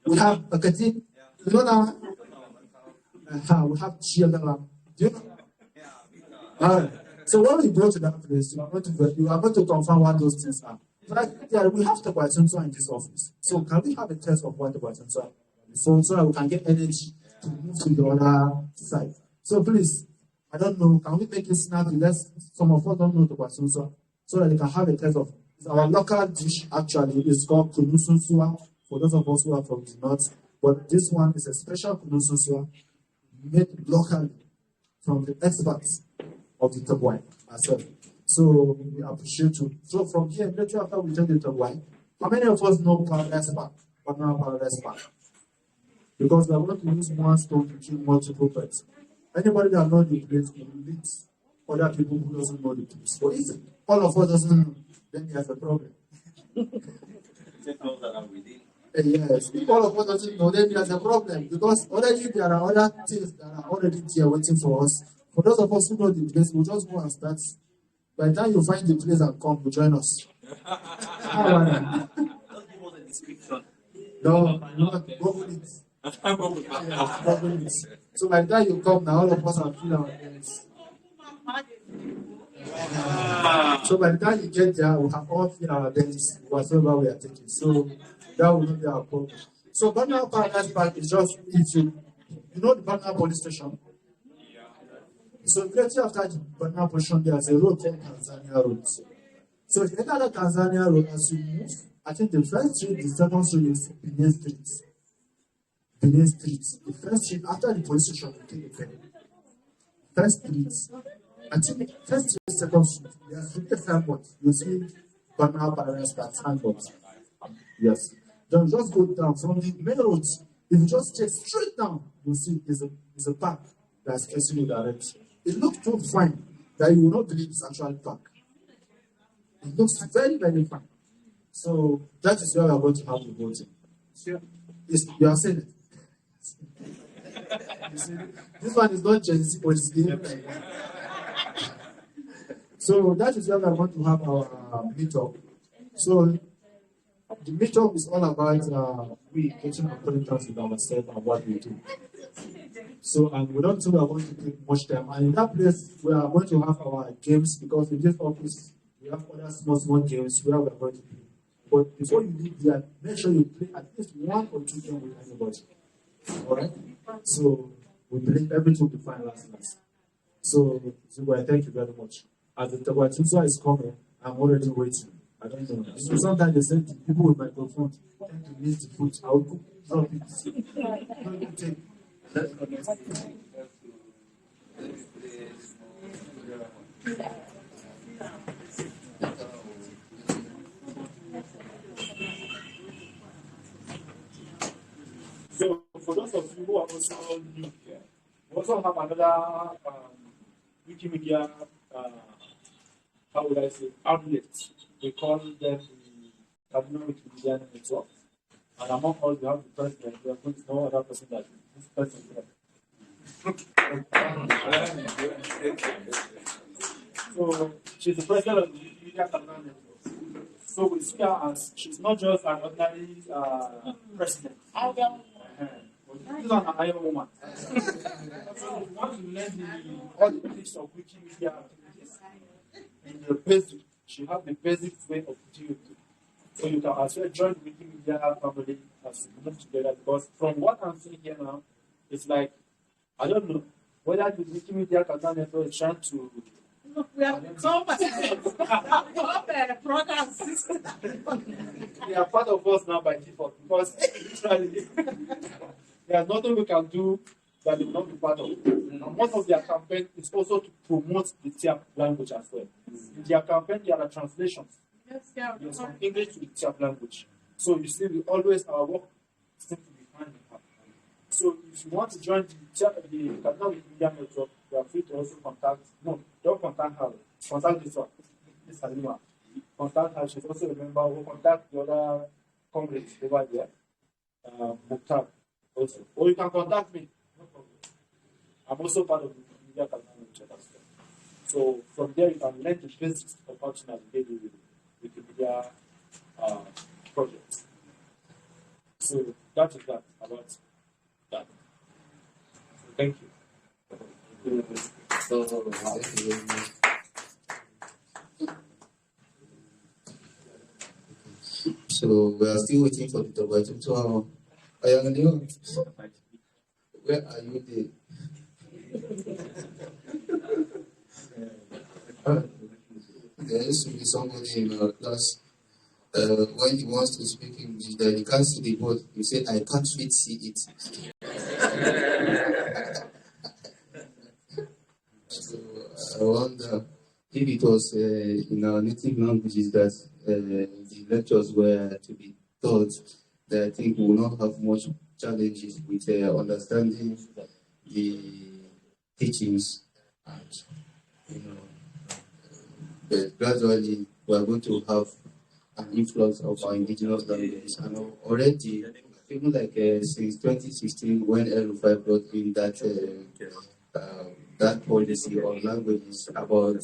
We have a Katin. You know now? We have Chiagala. Do you know? So when we go to that place, you are going to confirm what those things are. Yeah, we have the questions in this office. So can we have a test of what the questions are? So that we can get energy to move to the other side. So please, I don't know, can we make it snappy? Some of us don't know the questions so that they can have a test of. Our local dish actually is called kunusunsua for those of us who are from the north. But this one is a special kunusunsua made locally from the experts of the TWUG ourselves. So we appreciate you. So from here, later after we take the TWUG, how many of us know Paradise Park? Barnawa Paradise Park? Because we are going to use one stone to kill multiple birds. Anybody that knows the place can meet other people who doesn't know the place. But if all of us doesn't know, then there's a problem. Yes, if all of us doesn't know, then there's a problem. Because already there are other things that are already there waiting for us. For those of us who know the place, we'll just go and start. By the time you find the place and come, you join us. Just give us a description. No, Google it. Yes, Google it. So by the time you come, now all of us are feeling our hands. So by the time you get there, we have all filled our bellies, whatever we are taking. So that will not be our problem. So Barnawa Paradise Park is just if you know the Barnawa police station. So immediately after the Barnawa police station, there's a road called Tanzania Road. So if you enter the Tanzania Road, as you move, I think the first street, the second street is Benin Street. Benin Street. The first street after the police station, you take the ferry. First street. I think first street, second street. There's a signboard. You see Barnawa Paradise Park signboard. Yes. Then just go down from the main road. If you just check straight down, you see it's a park that's facing you directly. It looks so fine that you will not believe it's actually a park. It looks very, very fine. So that is where we are going to have the voting. Sure. You are saying it. You see, this one is not Gen Z, but it's the So that is where we are going to have our meetup. So the meetup is all about we getting acquaintance with ourselves and what we do. So, and we don't think we are going to take much time. And in that place, we are going to have our games because in this office, we have other small games where we are going to play. But before you leave there, make sure you play at least 1 or 2 games with anybody. Alright? So, we believe everything will be fine last. So I thank you very much. As the TWUG is coming, I'm already waiting. I don't know. So sometimes they say people with microphone tend to miss the foot. I will drop it. So, for those of you who are also new here, we also have another Wikimedia, how would I say, outlet. We call them the Kaduna Wikimedia Network. And among us, we have the president. We are going to know other person that this person here. So she's the president of the Wikimedia Kaduna Network. So we see her as she's not just an ordinary president. She's an Iron woman. So if you want to learn all the basics of Wikimedia activities, in the basic, she has the basic way of doing it. So you can as well join the Wikimedia family as we move together, because from what I'm seeing here now, it's like, I don't know whether the Wikimedia Kaduna Network is trying to. We have come brother and sister. They are part of us now by default, because literally there's nothing we can do that they will not be part of. And one of their campaign is also to promote the Tyap language as well. In their campaign, there are translations. Yes, from English to the Tyap language. So you see, we always, our work seems to be hand in hand. So if you want to join the Kaduna Wikimedia Network, you are free to also contact, no, don't contact her, contact this one, this Halima. Contact her, she's also a member, who contact the other comrades over there, Mukhtar also. Or you can contact me, no problem. I'm also part of the Wikimedia Kaduna Network as well. So from there, you can learn the basics of how to navigate the Wikimedia project. So that is that, about that. So thank you. So we are still waiting for the WTO. So, where are you there? There used to be somebody in our class. When he wants to speak English, then he can't see the board. He said, I can't fit see it. So I wonder if it was in our native languages that the lectures were to be taught, that I think we will not have much challenges with understanding the teachings, and gradually we are going to have an influx of our indigenous languages. And already, even like since 2016, when L5 brought in that policy on languages, about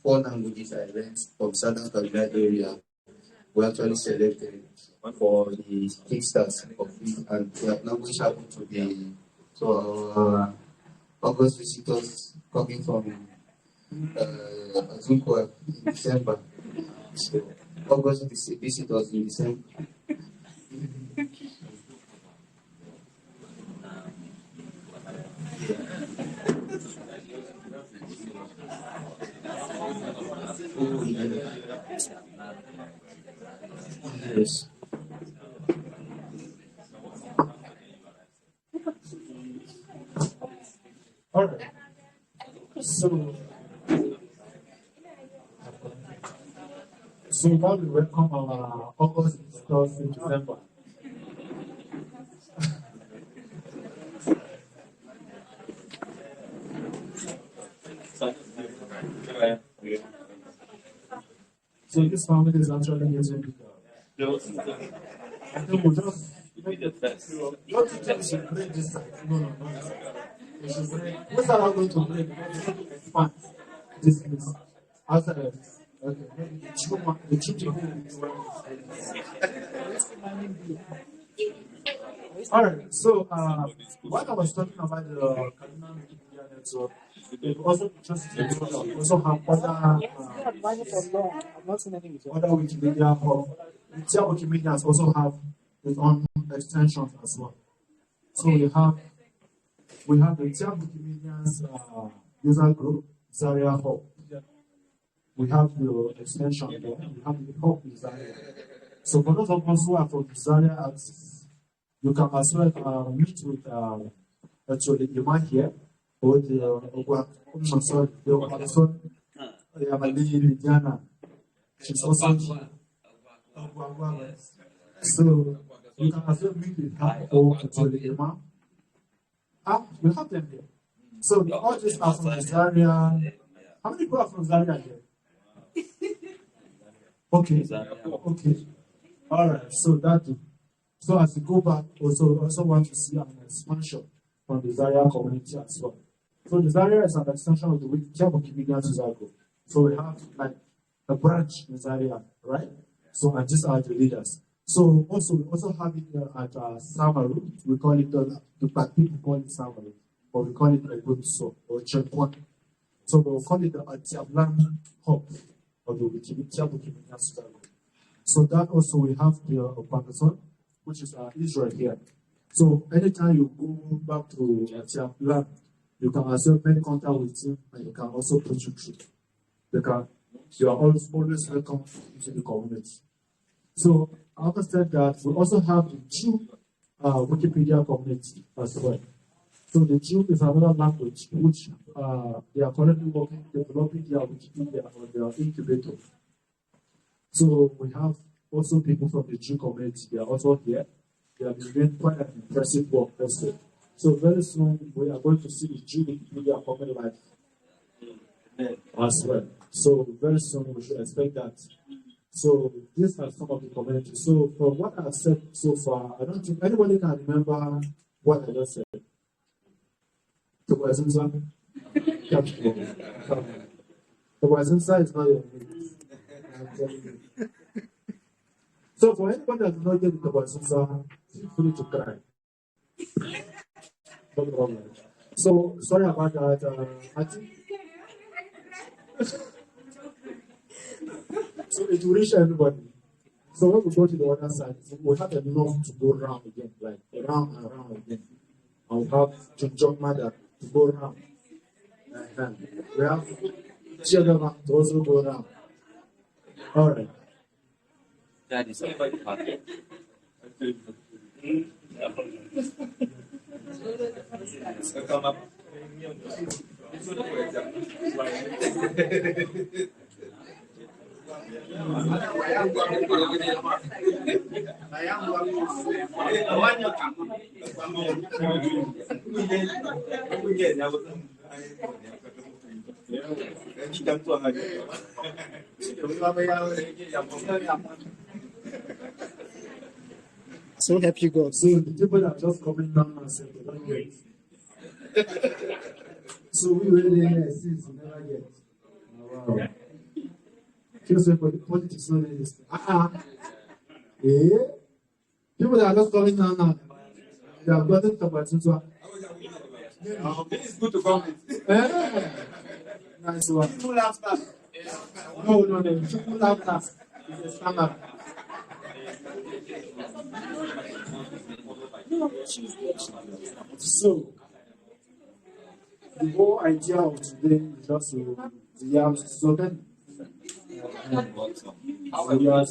4 languages I learned from Southern Kaduna area were actually selected for the kickstart of it, and that language happened to be so August visitors coming from Azunqua in December. So August visitors in December. Yes. All right. So now we welcome our August visitors in December. So this family is actually using I think we'll just break this side. No. We should break. We are not going to break because we want to expand this place. Outside of this. Okay. Maybe the two people all right. So what I was talking about the Kaduna Wikimedia Network, they also also have other Wikimedia hub. TWUG Wikimedia also have its own extensions as well. So we have the TWUG Wikimedia's user group, Zaria Hub. We have the extension there. We have the hub in Zaria. So for those of us who are from Zaria axis, you can as well meet with actually the man here, or the Lydiana. She's also here. So you can as well meet with her or actually the man. We have them here. So the artists are from Zaria. How many people are from Zaria here? Okay. Okay. All right. So that. So as we go back, also want to see an expansion from the Zaria community as well. So the Zaria is an extension of the Wikimedia Tuzago. So we have like a branch in Zaria, right? So and these are the leaders. So we also have it at Samaru. We call it the people call it Samaru, or we call it Egunso or Checkpoint. So we'll call it the Tyap hub of the Wikimedia Tuzago. So that also we have the Pakistan, which is Israel here. So anytime you go back to Tyap, you can also make contact with him, and you can also put you through. Because you are always welcome into the community. So after that, we also have the Jew Wikipedia community as well. So the Jew is another language which they are currently developing their Wikipedia or their incubator. So we have also people from the Jew community. They are also here. They are doing quite an impressive work also. So very soon we are going to see the Jew Wikipedia coming live as well. So very soon we should expect that. So these are some of the communities. So from what I've said so far, I don't think anybody can remember what I just said. The Wazunza is not your name. So for anybody that does not get the Wazunza, feel free to cry. No problem. So sorry about that. I think so it will reach everybody. So when we go to the other side, we have enough to go around again, like around and around again. And we have John Mother to go around. We have Children to also go around. All right. That is somebody happy. Come up. So help you God. So the people are just coming down and saying, they don't get. So we were there since we never get. Wow. Just for the politics, not this. People that are just coming down now, they have gotten to Batuntua. This is good to comment. Nice one. Who laughs back? No. People laugh last. It's a stand up. So, the whole idea of today is just to yam so then. That's the whole idea.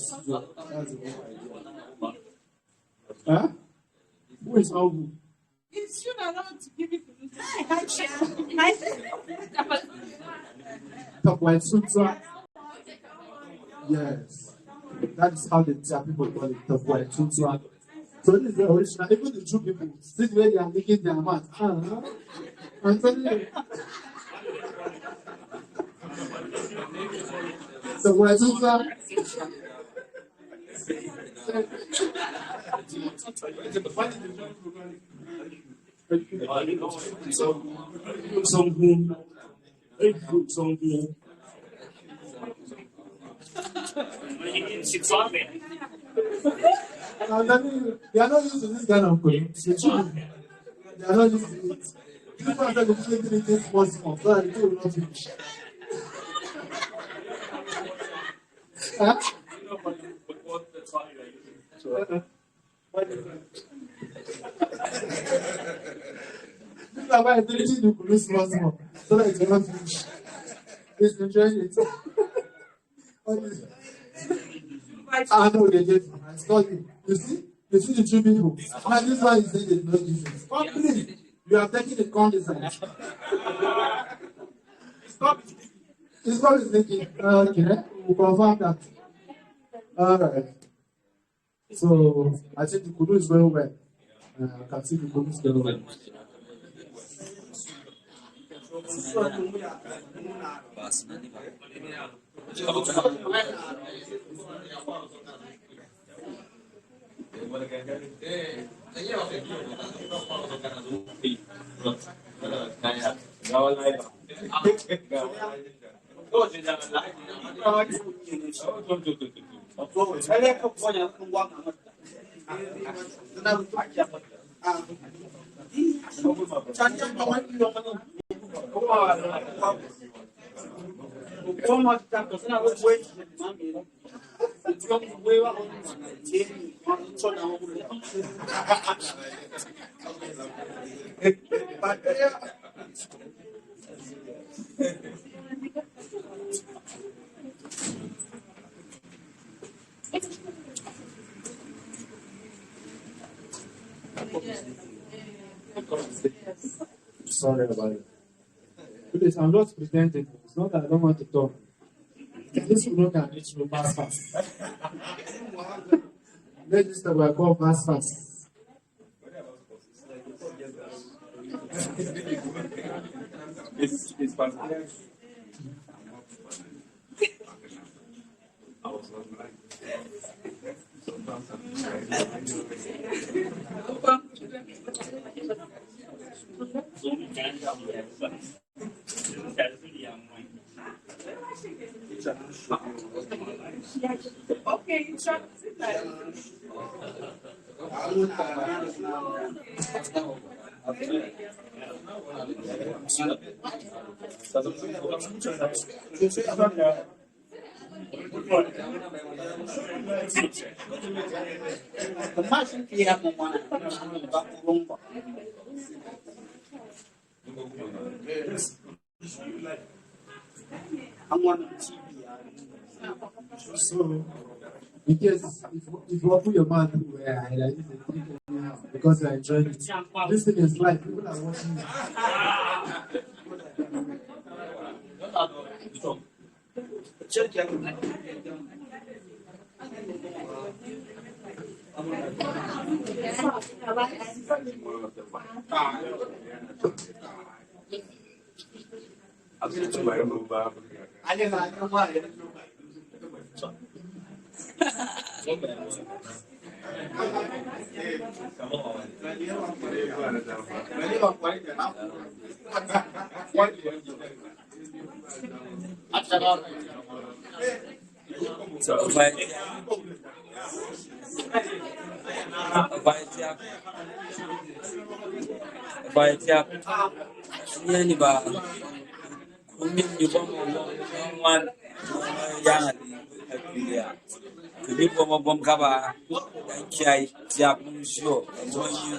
Huh? Who is Abu? It's you that want to give it to me. Yes. That is how the Tyap people call it, the white Tutua. So this is the original. Even the Jew people, this way they are making their mouth. I'm telling you. The white Tutua. They are not used to this kind of cooking. They are not used to it. People are going to make it possible, so that they will not finish. Huh? This is why I'm treating the police small, so that it will not finish. It's enjoying it. I know they get it's not you. You see the two people. And this one is saying there's no difference. Stop, please. You are taking the condescent. Stop. It's what is thinking. Okay, we'll confirm that. Alright. So I think the Kudu is going well. I can see the Kudu is going well. Sorry about it. Please, I'm not pretending. It's not that I don't want to talk. This will not reach me fast. Let's just talk about fast. It's fast. I was not like Okay, you try to sit there. So, because if you open your mouth, I like it anyhow because you're enjoying it. This thing is live. People are watching it. Tyap. Ini ba kumin ni ba mo wan yang dia. Kumin ba mo ka ba kai Tyap mo show mo you.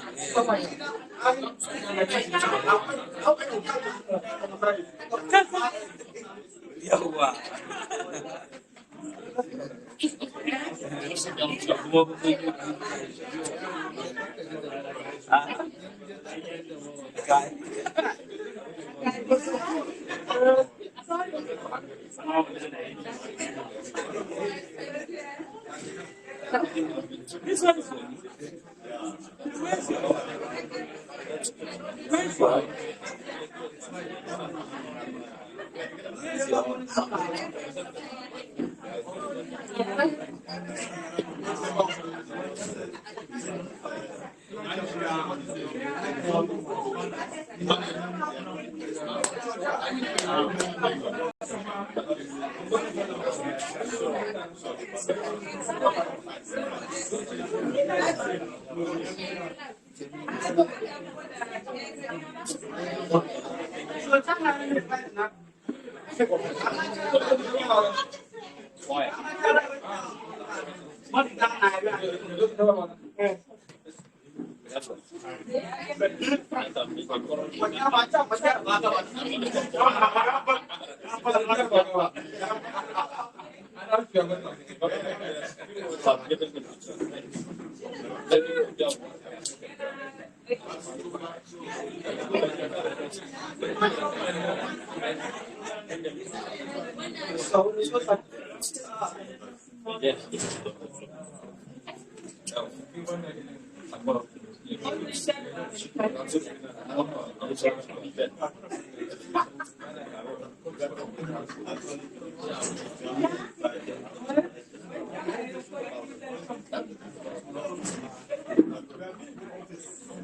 Yawa.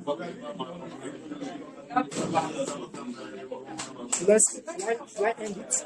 Shall I end it?